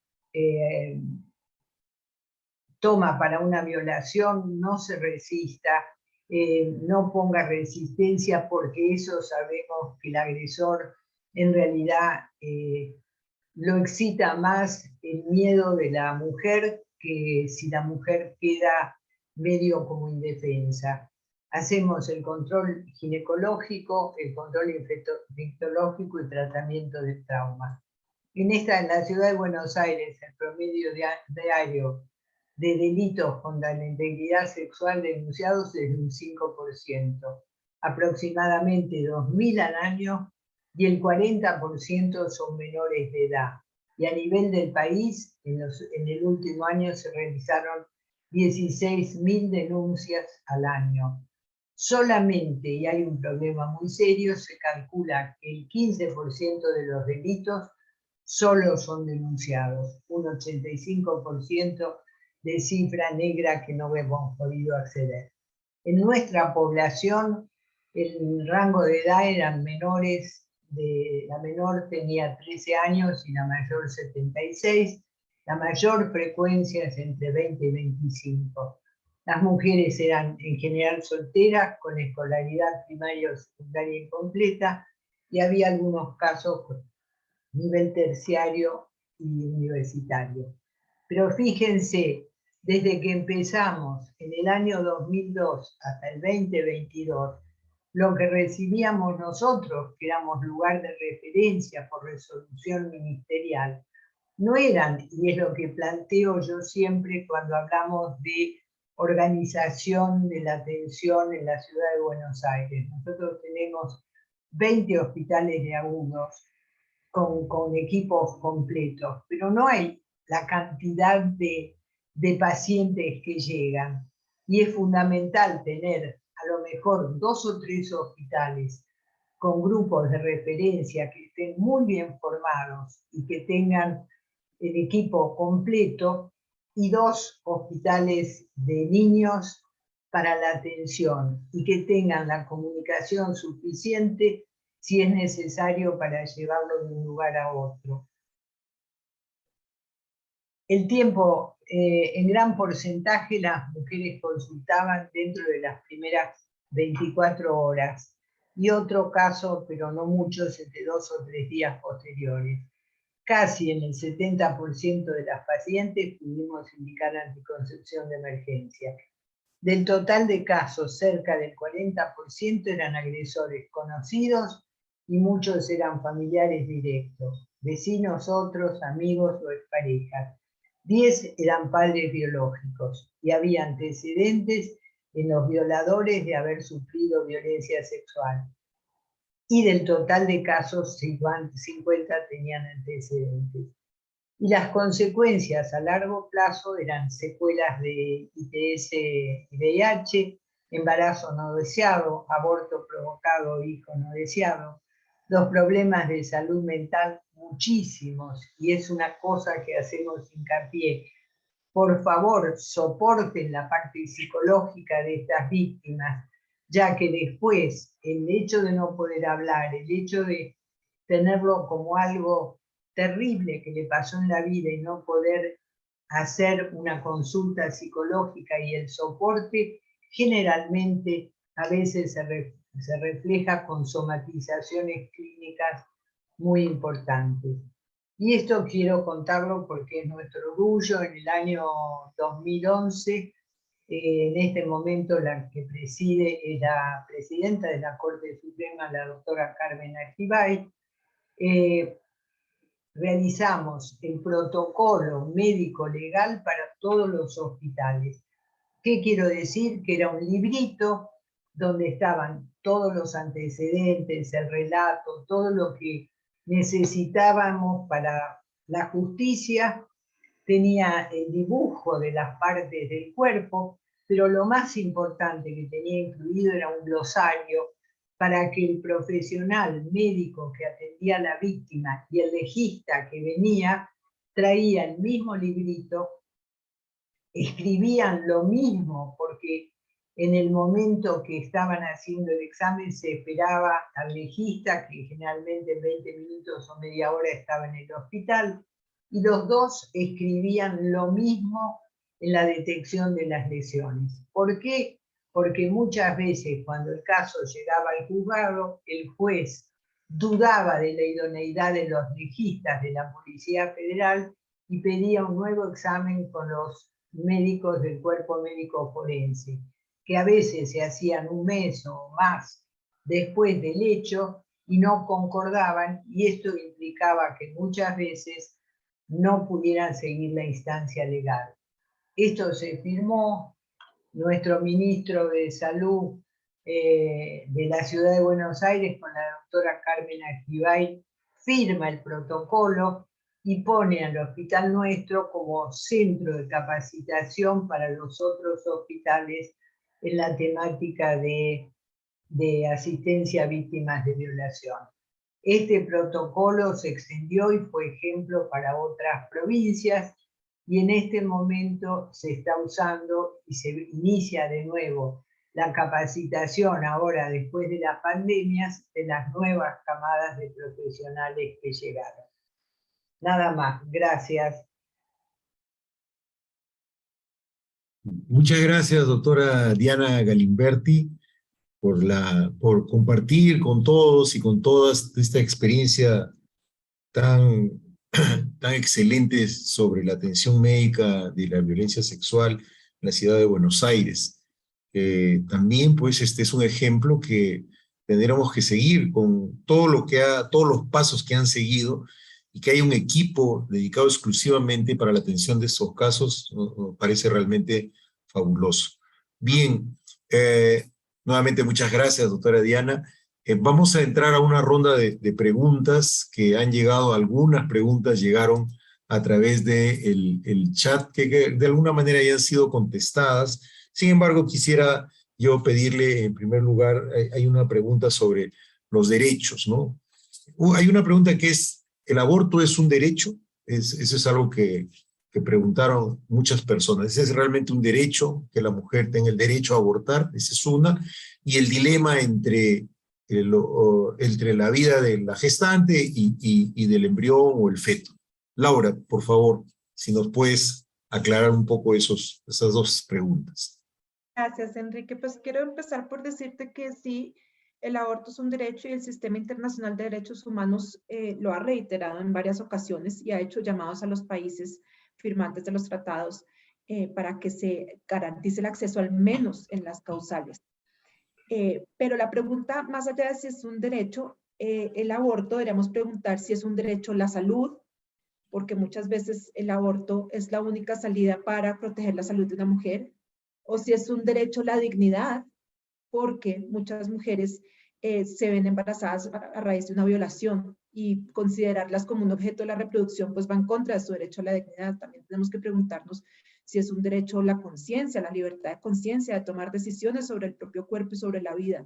toma para una violación, no se resista, no ponga resistencia, porque eso sabemos que el agresor en realidad lo excita más el miedo de la mujer, que si la mujer queda medio como indefensa. Hacemos el control ginecológico, el control infectológico y tratamiento de trauma. En la ciudad de Buenos Aires, el promedio diario de delitos contra la integridad sexual denunciados es de un 5%, aproximadamente 2.000 al año, y el 40% son menores de edad. Y a nivel del país, en el último año se realizaron 16.000 denuncias al año. Solamente, y hay un problema muy serio, se calcula que el 15% de los delitos solo son denunciados, un 85% de cifra negra que no hemos podido acceder. En nuestra población, el rango de edad eran menores, la menor tenía 13 años y la mayor 76, la mayor frecuencia es entre 20 y 25. Las mujeres eran en general solteras, con escolaridad primaria o secundaria incompleta, y había algunos casos con nivel terciario y universitario. Pero fíjense, desde que empezamos en el año 2002 hasta el 2022, lo que recibíamos nosotros, que éramos lugar de referencia por resolución ministerial, no eran, y es lo que planteo yo siempre cuando hablamos de organización de la atención en la ciudad de Buenos Aires. Nosotros tenemos 20 hospitales de agudos con equipos completos, pero no hay la cantidad de pacientes que llegan. Y es fundamental tener a lo mejor 2 o 3 hospitales con grupos de referencia que estén muy bien formados y que tengan el equipo completo, y 2 hospitales de niños para la atención y que tengan la comunicación suficiente si es necesario para llevarlo de un lugar a otro. El tiempo, en gran porcentaje, las mujeres consultaban dentro de las primeras 24 horas, y otro caso, pero no muchos, entre 2 o 3 días posteriores. Casi en el 70% de las pacientes pudimos indicar anticoncepción de emergencia. Del total de casos, cerca del 40% eran agresores conocidos y muchos eran familiares directos, vecinos, otros, amigos o exparejas. 10 eran padres biológicos y había antecedentes en los violadores de haber sufrido violencia sexual. Y del total de casos, 50 tenían antecedentes. Y las consecuencias a largo plazo eran secuelas de ITS y VIH, embarazo no deseado, aborto provocado, hijo no deseado, los problemas de salud mental muchísimos, y es una cosa que hacemos hincapié. por favor, soporten la parte psicológica de estas víctimas, ya que después el hecho de no poder hablar, el hecho de tenerlo como algo terrible que le pasó en la vida y no poder hacer una consulta psicológica y el soporte, generalmente a veces se refleja con somatizaciones clínicas muy importantes. Y esto quiero contarlo porque es nuestro orgullo. En el año 2011, en este momento la que preside es la presidenta de la Corte Suprema, la doctora Carmen Argibay. Realizamos el protocolo médico legal para todos los hospitales. ¿Qué quiero decir? Que era un librito donde estaban todos los antecedentes, el relato, todo lo que necesitábamos para la justicia. Tenía el dibujo de las partes del cuerpo, pero lo más importante que tenía incluido era un glosario para que el profesional médico que atendía a la víctima y el legista que venía traía el mismo librito, escribían lo mismo, porque en el momento que estaban haciendo el examen se esperaba al legista, que generalmente en 20 minutos o media hora estaba en el hospital, y los dos escribían lo mismo en la detección de las lesiones. ¿Por qué? Porque muchas veces cuando el caso llegaba al juzgado, el juez dudaba de la idoneidad de los legistas de la Policía Federal y pedía un nuevo examen con los médicos del cuerpo médico forense, que a veces se hacían un mes o más después del hecho y no concordaban, y esto implicaba que muchas veces no pudieran seguir la instancia legal. Esto se firmó. Nuestro ministro de Salud de la Ciudad de Buenos Aires, con la doctora Carmen Argibay, firma el protocolo y pone al hospital nuestro como centro de capacitación para los otros hospitales en la temática de asistencia a víctimas de violación. Este protocolo se extendió y fue ejemplo para otras provincias, y en este momento se está usando y se inicia de nuevo la capacitación ahora, después de las pandemias, de las nuevas camadas de profesionales que llegaron. Nada más, gracias. Muchas gracias, doctora Diana Galimberti, por compartir con todos y con todas esta experiencia tan excelentes sobre la atención médica de la violencia sexual en la ciudad de Buenos Aires. También, pues, este es un ejemplo que tendremos que seguir con todos los pasos que han seguido, y que hay un equipo dedicado exclusivamente para la atención de estos casos, nos parece realmente fabuloso. Bien, nuevamente muchas gracias, doctora Diana. Vamos a entrar a una ronda de preguntas que han llegado. Algunas preguntas llegaron a través del chat que de alguna manera ya han sido contestadas. Sin embargo, quisiera yo pedirle, en primer lugar, hay una pregunta sobre los derechos, ¿no? Hay una pregunta que es, ¿el aborto es un derecho? Eso es algo que preguntaron muchas personas. ¿Ese es realmente un derecho, que la mujer tenga el derecho a abortar? Esa es una. Y el dilema entre la vida de la gestante y del embrión o el feto. Laura, por favor, si nos puedes aclarar un poco esas dos preguntas. Gracias, Enrique. Pues quiero empezar por decirte que sí, el aborto es un derecho y el Sistema Internacional de Derechos Humanos lo ha reiterado en varias ocasiones y ha hecho llamados a los países firmantes de los tratados para que se garantice el acceso al menos en las causales. Pero la pregunta, más allá de si es un derecho, el aborto, deberíamos preguntar si es un derecho la salud, porque muchas veces el aborto es la única salida para proteger la salud de una mujer, o si es un derecho la dignidad, porque muchas mujeres se ven embarazadas a raíz de una violación, y considerarlas como un objeto de la reproducción pues va en contra de su derecho a la dignidad. También tenemos que preguntarnos si es un derecho la conciencia, la libertad de conciencia, de tomar decisiones sobre el propio cuerpo y sobre la vida,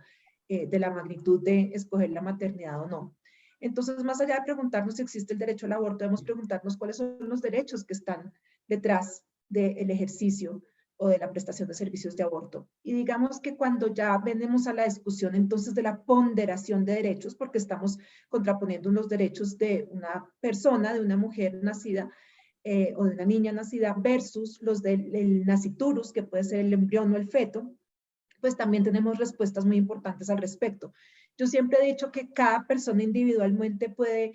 de la magnitud de escoger la maternidad o no. Entonces, más allá de preguntarnos si existe el derecho al aborto, debemos preguntarnos cuáles son los derechos que están detrás del ejercicio o de la prestación de servicios de aborto. Y digamos que cuando ya venimos a la discusión entonces de la ponderación de derechos, porque estamos contraponiendo los derechos de una persona, de una mujer nacida o de una niña nacida versus los del nasciturus, que puede ser el embrión o el feto, pues también tenemos respuestas muy importantes al respecto. Yo siempre he dicho que cada persona individualmente puede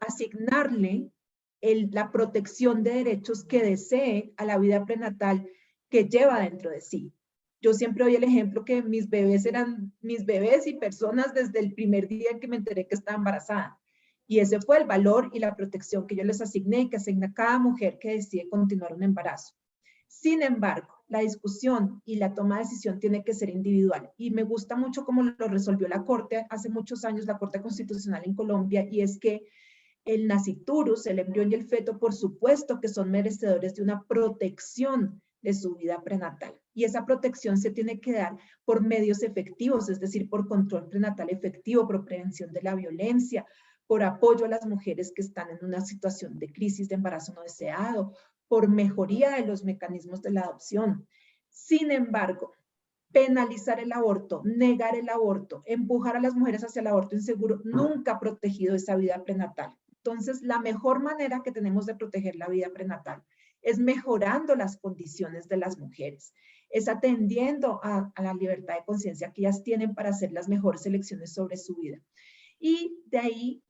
asignarle la protección de derechos que desee a la vida prenatal que lleva dentro de sí. Yo siempre doy el ejemplo que mis bebés eran mis bebés y personas desde el primer día en que me enteré que estaba embarazada. Y ese fue el valor y la protección que yo les asigné y que asigna cada mujer que decide continuar un embarazo. Sin embargo, la discusión y la toma de decisión tiene que ser individual. Y me gusta mucho cómo lo resolvió la Corte hace muchos años, la Corte Constitucional en Colombia, y es que el nasciturus, el embrión y el feto, por supuesto que son merecedores de una protección de su vida prenatal. Y esa protección se tiene que dar por medios efectivos, es decir, por control prenatal efectivo, por prevención de la violencia, por apoyo a las mujeres que están en una situación de crisis de embarazo no deseado, por mejoría de los mecanismos de la adopción. Sin embargo, penalizar el aborto, negar el aborto, empujar a las mujeres hacia el aborto inseguro, nunca ha protegido esa vida prenatal. Entonces, la mejor manera que tenemos de proteger la vida prenatal es mejorando las condiciones de las mujeres, es atendiendo a la libertad de conciencia que ellas tienen para hacer las mejores elecciones sobre su vida. Y de ahí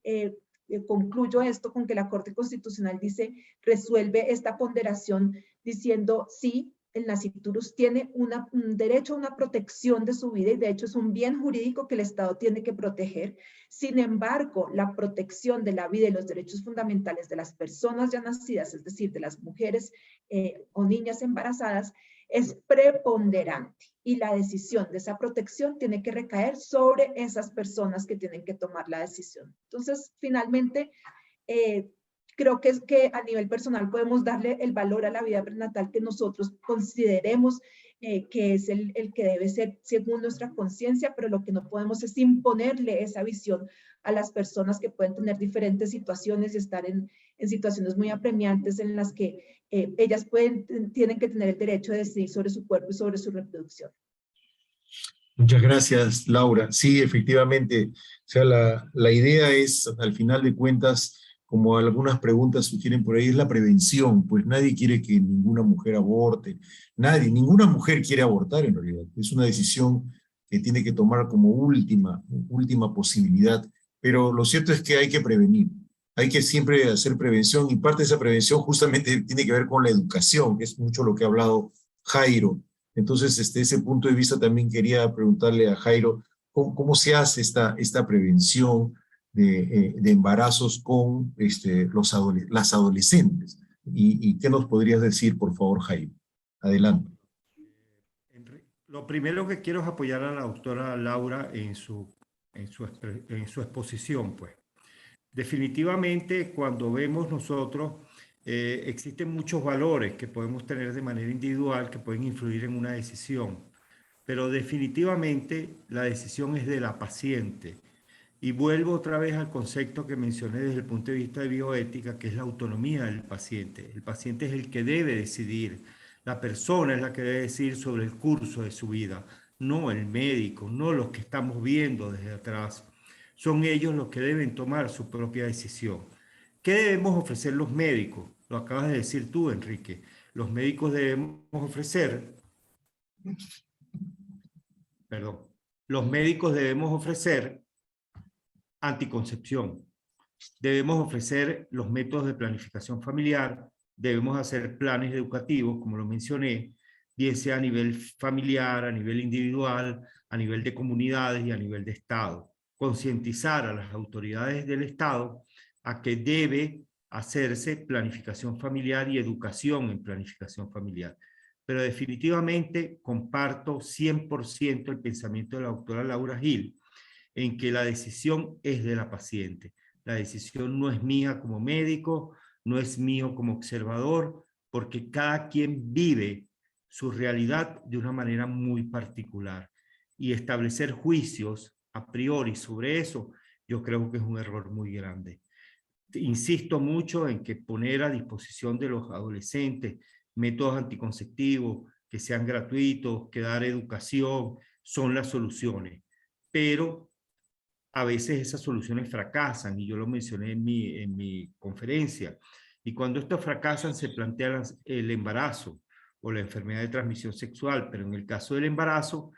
concluyo esto con que la Corte Constitucional dice, resuelve esta ponderación diciendo, sí, el nasciturus tiene un derecho a una protección de su vida y de hecho es un bien jurídico que el Estado tiene que proteger. Sin embargo, la protección de la vida y los derechos fundamentales de las personas ya nacidas, es decir, de las mujeres o niñas embarazadas, es preponderante y la decisión de esa protección tiene que recaer sobre esas personas que tienen que tomar la decisión. Entonces, finalmente, creo que a nivel personal podemos darle el valor a la vida prenatal que nosotros consideremos que es el que debe ser según nuestra conciencia, pero lo que no podemos es imponerle esa visión a las personas que pueden tener diferentes situaciones y estar en situaciones muy apremiantes en las que ellas tienen que tener el derecho de decidir sobre su cuerpo y sobre su reproducción. Muchas gracias, Laura. Sí, efectivamente, o sea, la idea es, al final de cuentas, como algunas preguntas sugieren por ahí, es la prevención. Pues nadie quiere que ninguna mujer aborte, ninguna mujer quiere abortar en realidad. Es una decisión que tiene que tomar como última posibilidad. Pero lo cierto es que hay que prevenir. Hay que siempre hacer prevención y parte de esa prevención justamente tiene que ver con la educación, que es mucho lo que ha hablado Jairo. Entonces, desde ese punto de vista también quería preguntarle a Jairo, ¿cómo se hace esta prevención de embarazos con las adolescentes? ¿Y qué nos podrías decir, por favor, Jairo? Adelante. Lo primero que quiero es apoyar a la doctora Laura en su exposición, pues. Definitivamente, cuando vemos nosotros, existen muchos valores que podemos tener de manera individual que pueden influir en una decisión, pero definitivamente la decisión es de la paciente. Y vuelvo otra vez al concepto que mencioné desde el punto de vista de bioética, que es la autonomía del paciente. El paciente es el que debe decidir, la persona es la que debe decidir sobre el curso de su vida, no el médico, no los que estamos viendo desde atrás. Son ellos los que deben tomar su propia decisión. ¿Qué debemos ofrecer los médicos? Lo acabas de decir tú, Enrique. Los médicos debemos ofrecer, los médicos debemos ofrecer anticoncepción. Debemos ofrecer los métodos de planificación familiar, debemos hacer planes educativos, como lo mencioné, bien sea a nivel familiar, a nivel individual, a nivel de comunidades y a nivel de Estado. Concientizar a las autoridades del Estado a que debe hacerse planificación familiar y educación en planificación familiar. Pero definitivamente comparto 100% el pensamiento de la doctora Laura Gil en que la decisión es de la paciente. La decisión no es mía como médico, no es mío como observador, porque cada quien vive su realidad de una manera muy particular. Y establecer juicios a priori sobre eso, yo creo que es un error muy grande. Insisto mucho en que poner a disposición de los adolescentes métodos anticonceptivos que sean gratuitos, que dar educación, son las soluciones. Pero a veces esas soluciones fracasan, y yo lo mencioné en mi conferencia. Y cuando estos fracasan, se plantea el embarazo o la enfermedad de transmisión sexual. Pero en el caso del embarazo,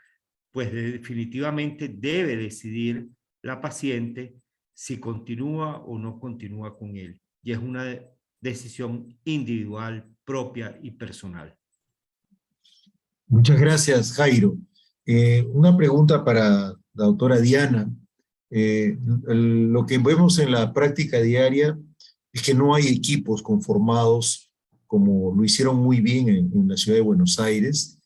pues definitivamente debe decidir la paciente si continúa o no continúa con él. Y es una decisión individual, propia y personal. Muchas gracias, Jairo. Una pregunta para la doctora Diana. Lo que vemos en la práctica diaria es que no hay equipos conformados como lo hicieron muy bien en la ciudad de Buenos Aires.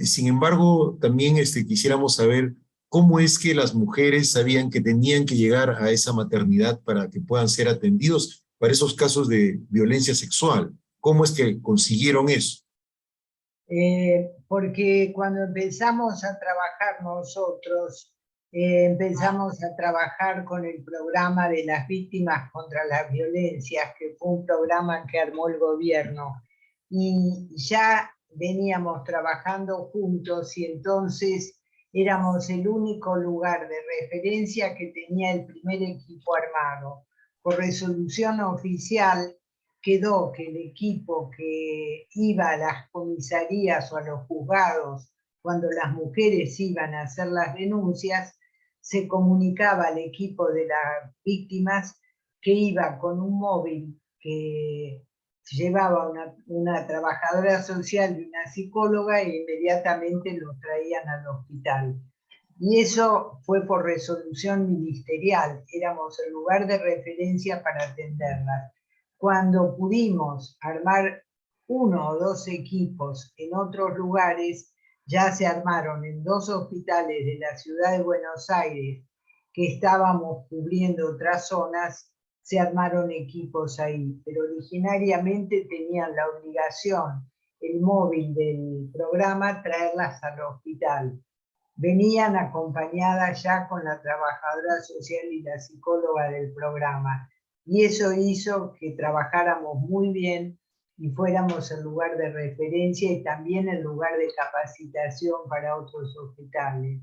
Sin embargo, también quisiéramos saber cómo es que las mujeres sabían que tenían que llegar a esa maternidad para que puedan ser atendidos para esos casos de violencia sexual. ¿Cómo es que consiguieron eso? Porque cuando empezamos a trabajar nosotros, empezamos a trabajar con el programa de las víctimas contra las violencias, que fue un programa que armó el gobierno, y ya veníamos trabajando juntos, y entonces éramos el único lugar de referencia que tenía el primer equipo armado. Por resolución oficial quedó que el equipo que iba a las comisarías o a los juzgados cuando las mujeres iban a hacer las denuncias, se comunicaba al equipo de las víctimas que iba con un móvil que llevaba una trabajadora social y una psicóloga, e inmediatamente los traían al hospital. Y eso fue por resolución ministerial, éramos el lugar de referencia para atenderlas. Cuando pudimos armar 1 o 2 equipos en otros lugares, ya se armaron en 2 hospitales de la ciudad de Buenos Aires, que estábamos cubriendo otras zonas, se armaron equipos ahí, pero originariamente tenían la obligación, el móvil del programa, traerlas al hospital. Venían acompañadas ya con la trabajadora social y la psicóloga del programa, y eso hizo que trabajáramos muy bien y fuéramos el lugar de referencia y también el lugar de capacitación para otros hospitales.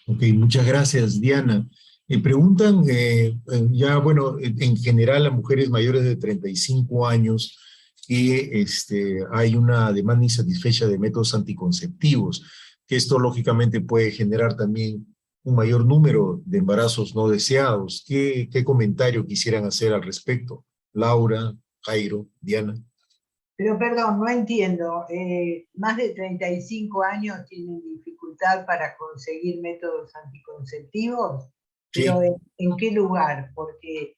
Ok, muchas gracias, Diana. Preguntan, ya bueno, en general a mujeres mayores de 35 años que hay una demanda insatisfecha de métodos anticonceptivos, que esto lógicamente puede generar también un mayor número de embarazos no deseados. ¿Qué comentario quisieran hacer al respecto? Laura, Jairo, Diana. Pero perdón, no entiendo. Más de 35 años tienen dificultad para conseguir métodos anticonceptivos, Sí. pero ¿en qué lugar? Porque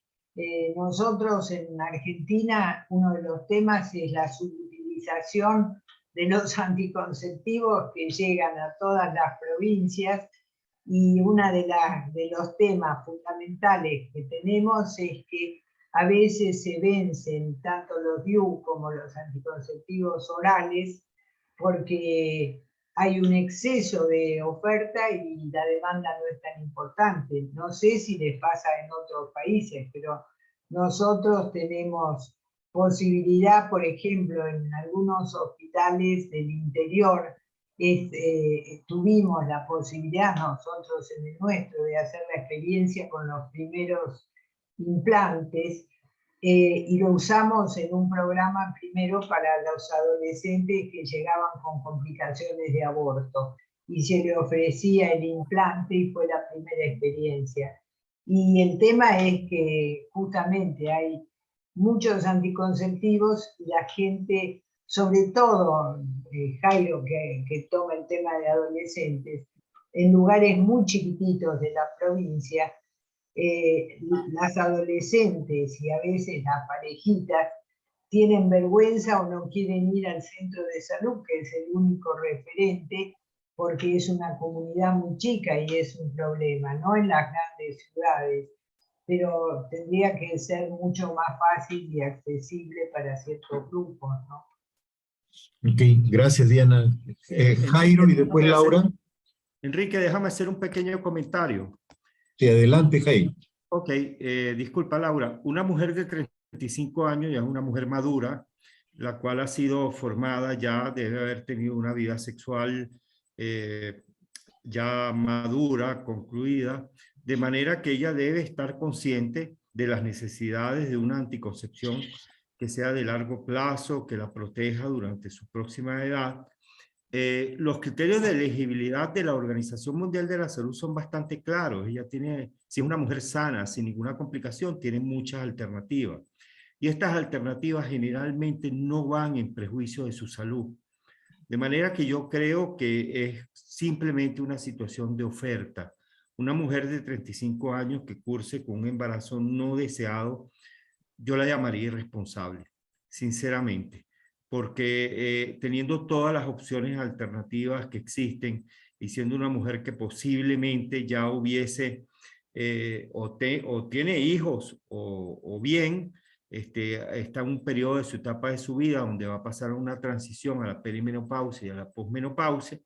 nosotros en Argentina uno de los temas es la subutilización de los anticonceptivos que llegan a todas las provincias, y uno de los temas fundamentales que tenemos es que a veces se vencen tanto los DIU como los anticonceptivos orales porque hay un exceso de oferta y la demanda no es tan importante. No sé si les pasa en otros países, pero nosotros tenemos posibilidad, por ejemplo, en algunos hospitales del interior, tuvimos la posibilidad nosotros en el nuestro de hacer la experiencia con los primeros implantes, y lo usamos en un programa primero para los adolescentes que llegaban con complicaciones de aborto, y se le ofrecía el implante y fue la primera experiencia. Y el tema es que justamente hay muchos anticonceptivos y la gente, sobre todo Jairo, que toma el tema de adolescentes, en lugares muy chiquititos de la provincia, las adolescentes y a veces las parejitas tienen vergüenza o no quieren ir al centro de salud, que es el único referente, porque es una comunidad muy chica y es un problema, no en las grandes ciudades, pero tendría que ser mucho más fácil y accesible para ciertos grupos, ¿no? Ok, gracias, Diana. Jairo y después Laura. Enrique, déjame hacer un pequeño comentario. Sí, adelante, Jairo. Ok, disculpa, Laura. Una mujer de 35 años ya es una mujer madura la cual ha sido formada ya, debe haber tenido una vida sexual ya madura, concluida, de manera que ella debe estar consciente de las necesidades de una anticoncepción que sea de largo plazo, que la proteja durante su próxima edad. Los criterios de elegibilidad de la Organización Mundial de la Salud son bastante claros. Ella tiene, si es una mujer sana, sin ninguna complicación, tiene muchas alternativas. Y estas alternativas generalmente no van en prejuicio de su salud. De manera que yo creo que es simplemente una situación de oferta. Una mujer de 35 años que curse con un embarazo no deseado, yo la llamaría irresponsable, sinceramente, porque teniendo todas las opciones alternativas que existen y siendo una mujer que posiblemente ya hubiese o tiene hijos o bien está en un periodo de su etapa de su vida donde va a pasar una transición a la perimenopausia y a la posmenopausia,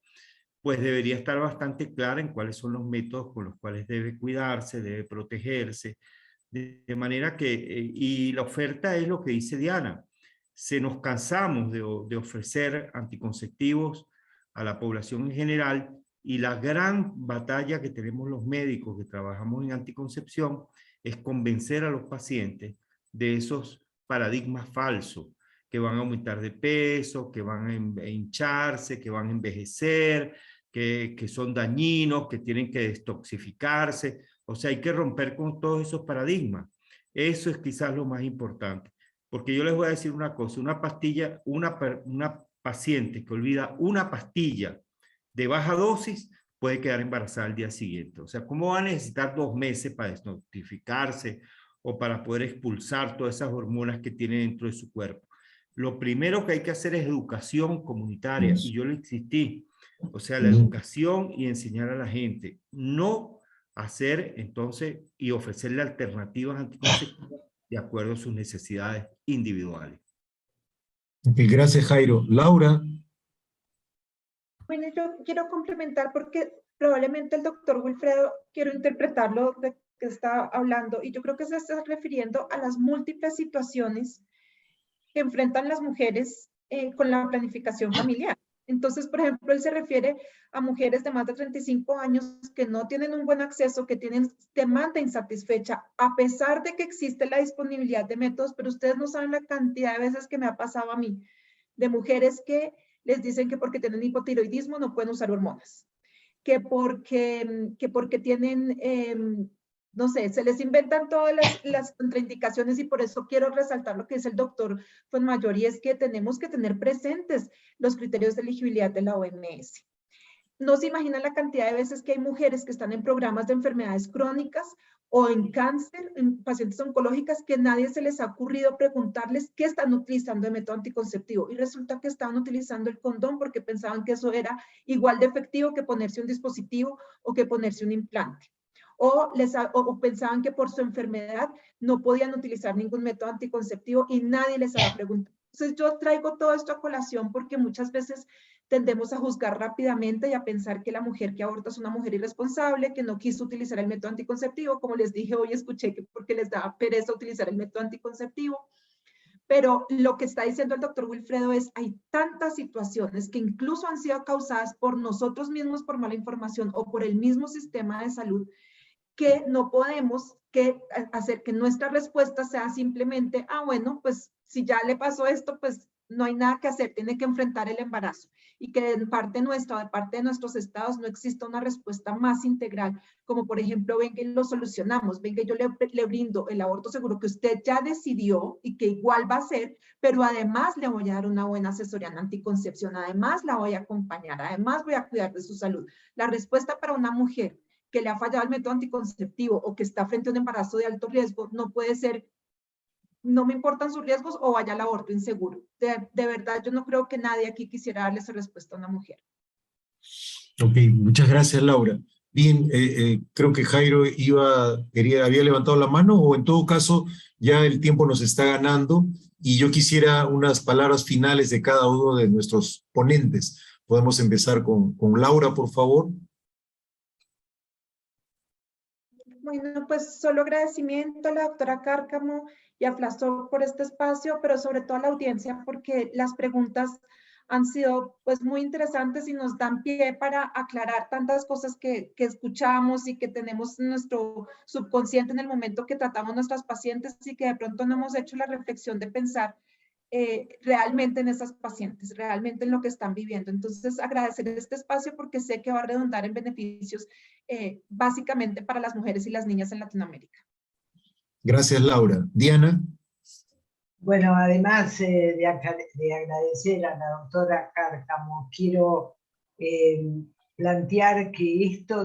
pues debería estar bastante clara en cuáles son los métodos con los cuales debe cuidarse, debe protegerse, de manera que, y la oferta es lo que dice Diana, nos cansamos de ofrecer anticonceptivos a la población en general, y la gran batalla que tenemos los médicos que trabajamos en anticoncepción es convencer a los pacientes de esos paradigmas falsos, que van a aumentar de peso, que van a hincharse, que van a envejecer, que son dañinos, que tienen que detoxificarse. O sea, hay que romper con todos esos paradigmas. Eso es quizás lo más importante. Porque yo les voy a decir una cosa, una paciente que olvida una pastilla de baja dosis puede quedar embarazada al día siguiente. O sea, ¿cómo va a necesitar 2 meses para desnotificarse o para poder expulsar todas esas hormonas que tiene dentro de su cuerpo? Lo primero que hay que hacer es educación comunitaria, y yo le insistí, o sea, la educación y enseñar a la gente, no hacer entonces y ofrecerle alternativas anticonceptivas de acuerdo a sus necesidades individuales. Okay, gracias, Jairo. Laura. Bueno, yo quiero complementar porque probablemente el doctor Wilfredo, quiero interpretarlo de que está hablando, y yo creo que se está refiriendo a las múltiples situaciones que enfrentan las mujeres con la planificación familiar. Entonces, por ejemplo, él se refiere a mujeres de más de 35 años que no tienen un buen acceso, que tienen demanda insatisfecha, a pesar de que existe la disponibilidad de métodos, pero ustedes no saben la cantidad de veces que me ha pasado a mí, de mujeres que les dicen que porque tienen hipotiroidismo no pueden usar hormonas, que porque tienen, no sé, se les inventan todas las contraindicaciones, y por eso quiero resaltar lo que dice el doctor Fuenmayor, y es que tenemos que tener presentes los criterios de elegibilidad de la OMS. No se imaginan la cantidad de veces que hay mujeres que están en programas de enfermedades crónicas o en cáncer, en pacientes oncológicas, que nadie se les ha ocurrido preguntarles qué están utilizando de método anticonceptivo, y resulta que estaban utilizando el condón porque pensaban que eso era igual de efectivo que ponerse un dispositivo o que ponerse un implante. O pensaban que por su enfermedad no podían utilizar ningún método anticonceptivo y nadie les había preguntado. Entonces yo traigo todo esto a colación porque muchas veces tendemos a juzgar rápidamente y a pensar que la mujer que aborta es una mujer irresponsable, que no quiso utilizar el método anticonceptivo. Como les dije hoy, escuché que porque les daba pereza utilizar el método anticonceptivo. Pero lo que está diciendo el doctor Wilfredo es, hay tantas situaciones que incluso han sido causadas por nosotros mismos por mala información o por el mismo sistema de salud, que no podemos hacer que nuestra respuesta sea simplemente, bueno, pues si ya le pasó esto, pues no hay nada que hacer, tiene que enfrentar el embarazo, y que de parte nuestra, de parte de nuestros estados, no exista una respuesta más integral, como por ejemplo, venga y lo solucionamos, venga, yo le brindo el aborto seguro que usted ya decidió y que igual va a ser, pero además le voy a dar una buena asesoría en anticoncepción, además la voy a acompañar, además voy a cuidar de su salud. La respuesta para una mujer que le ha fallado el método anticonceptivo o que está frente a un embarazo de alto riesgo no puede ser, no me importan sus riesgos o vaya al aborto inseguro. De verdad, yo no creo que nadie aquí quisiera darle esa respuesta a una mujer. Ok, muchas gracias, Laura. Bien, creo que Jairo había levantado la mano, o en todo caso ya el tiempo nos está ganando y yo quisiera unas palabras finales de cada uno de nuestros ponentes. Podemos empezar con Laura, por favor. Bueno, pues solo agradecimiento a la doctora Cárcamo y a Flasoc por este espacio, pero sobre todo a la audiencia porque las preguntas han sido pues muy interesantes y nos dan pie para aclarar tantas cosas que escuchamos y que tenemos en nuestro subconsciente en el momento que tratamos nuestras pacientes y que de pronto no hemos hecho la reflexión de pensar realmente en esas pacientes, realmente en lo que están viviendo. Entonces, agradecer este espacio porque sé que va a redundar en beneficios básicamente para las mujeres y las niñas en Latinoamérica. Gracias, Laura. Diana. Bueno, además de agradecer a la doctora Cárcamo, quiero plantear que esto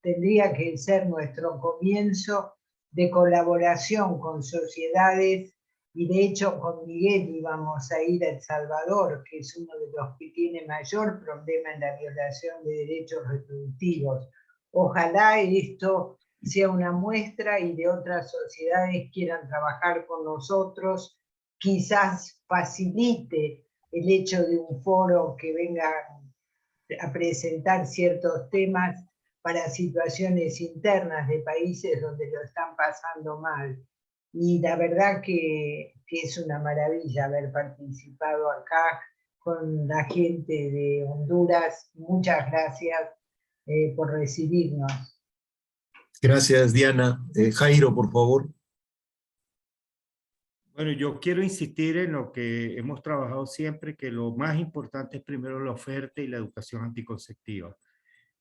tendría que ser nuestro comienzo de colaboración con sociedades, y de hecho con Miguel íbamos a ir a El Salvador, que es uno de los que tiene mayor problema en la violación de derechos reproductivos. Ojalá esto sea una muestra y de otras sociedades quieran trabajar con nosotros, quizás facilite el hecho de un foro que venga a presentar ciertos temas para situaciones internas de países donde lo están pasando mal. Y la verdad que es una maravilla haber participado acá con la gente de Honduras. Muchas gracias por recibirnos. Gracias, Diana. Jairo, por favor. Bueno, yo quiero insistir en lo que hemos trabajado siempre, que lo más importante es primero la oferta y la educación anticonceptiva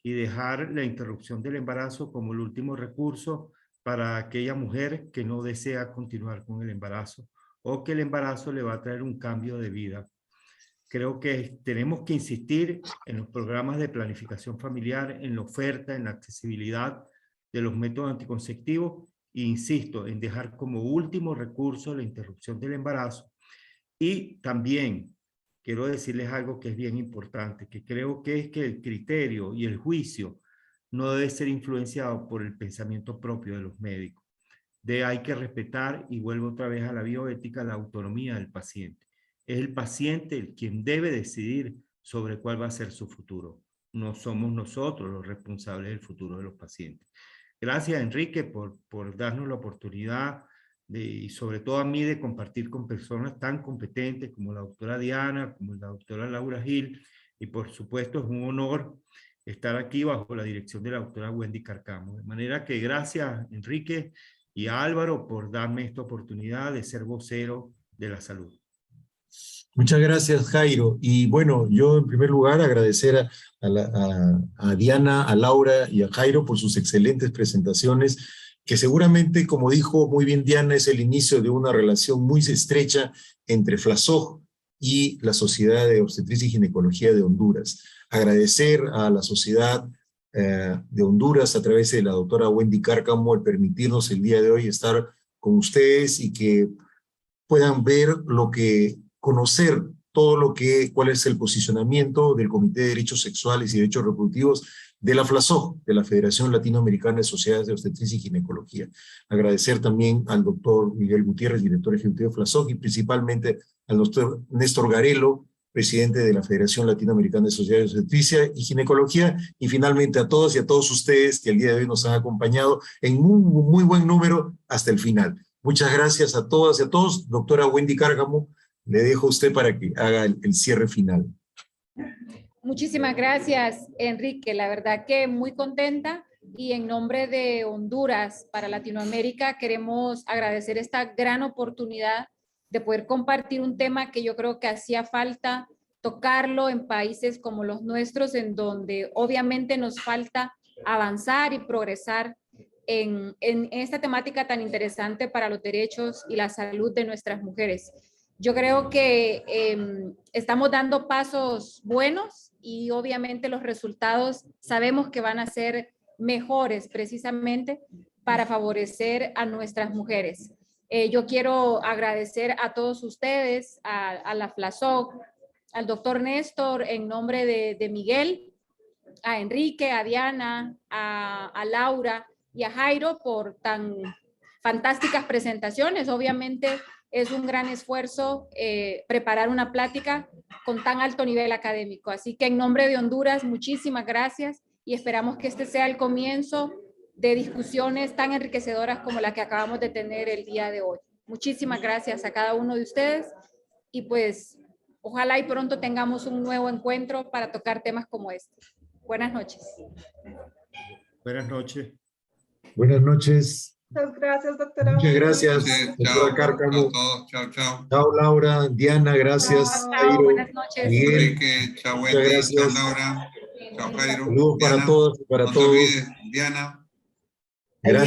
y dejar la interrupción del embarazo como el último recurso para aquella mujer que no desea continuar con el embarazo o que el embarazo le va a traer un cambio de vida. Creo que tenemos que insistir en los programas de planificación familiar, en la oferta, en la accesibilidad de los métodos anticonceptivos e insisto en dejar como último recurso la interrupción del embarazo. Y también quiero decirles algo que es bien importante, que creo que es que el criterio y el juicio no debe ser influenciado por el pensamiento propio de los médicos. Hay que respetar, y vuelvo otra vez a la bioética, la autonomía del paciente. Es el paciente el quien debe decidir sobre cuál va a ser su futuro. No somos nosotros los responsables del futuro de los pacientes. Gracias, Enrique, por darnos la oportunidad y sobre todo a mí de compartir con personas tan competentes como la doctora Diana, como la doctora Laura Gil, y por supuesto es un honor estar aquí bajo la dirección de la doctora Wendy Cárcamo. De manera que gracias, Enrique, y a Álvaro por darme esta oportunidad de ser vocero de la salud. Muchas gracias, Jairo. Y bueno, yo en primer lugar agradecer a Diana, a Laura y a Jairo por sus excelentes presentaciones, que seguramente, como dijo muy bien Diana, es el inicio de una relación muy estrecha entre Flasoc y la Sociedad de Obstetricia y Ginecología de Honduras. Agradecer a la Sociedad de Honduras a través de la doctora Wendy Cárcamo el permitirnos el día de hoy estar con ustedes y que puedan ver conocer cuál es el posicionamiento del Comité de Derechos Sexuales y Derechos Reproductivos de la FLASOG, de la Federación Latinoamericana de Sociedades de Obstetricia y Ginecología. Agradecer también al doctor Miguel Gutiérrez, director ejecutivo de FLASOG, y principalmente al doctor Néstor Garelo, presidente de la Federación Latinoamericana de Sociedades de Obstetricia y Ginecología, y finalmente a todos y a todos ustedes que el día de hoy nos han acompañado en muy buen número hasta el final. Muchas gracias a todas y a todos. Doctora Wendy Cárcamo, le dejo a usted para que haga el cierre final. Muchísimas gracias, Enrique. La verdad que muy contenta, y en nombre de Honduras para Latinoamérica queremos agradecer esta gran oportunidad de poder compartir un tema que yo creo que hacía falta tocarlo en países como los nuestros, en donde obviamente nos falta avanzar y progresar en esta temática tan interesante para los derechos y la salud de nuestras mujeres. Yo creo que estamos dando pasos buenos y obviamente los resultados sabemos que van a ser mejores precisamente para favorecer a nuestras mujeres. Yo quiero agradecer a todos ustedes, a la FLASOC, al doctor Néstor en nombre de Miguel, a Enrique, a Diana, a Laura y a Jairo por tan fantásticas presentaciones. Obviamente es un gran esfuerzo preparar una plática con tan alto nivel académico. Así que en nombre de Honduras, muchísimas gracias y esperamos que este sea el comienzo de discusiones tan enriquecedoras como la que acabamos de tener el día de hoy. Muchísimas gracias a cada uno de ustedes y pues ojalá y pronto tengamos un nuevo encuentro para tocar temas como este. Buenas noches. Buenas noches. Buenas noches. Muchas gracias, doctora. Muchas gracias, Sí, doctora chao, Cárcamo. chao a todos, chao, chao. Chao, Laura, Diana, gracias. Chao. Chao, Jairo, buenas noches. Miguel, Enrique, chao muchas Wendy, chao gracias. Laura, chao Jairo. Saludos para Diana, todos y para no te todos. olvides, Diana. Gracias.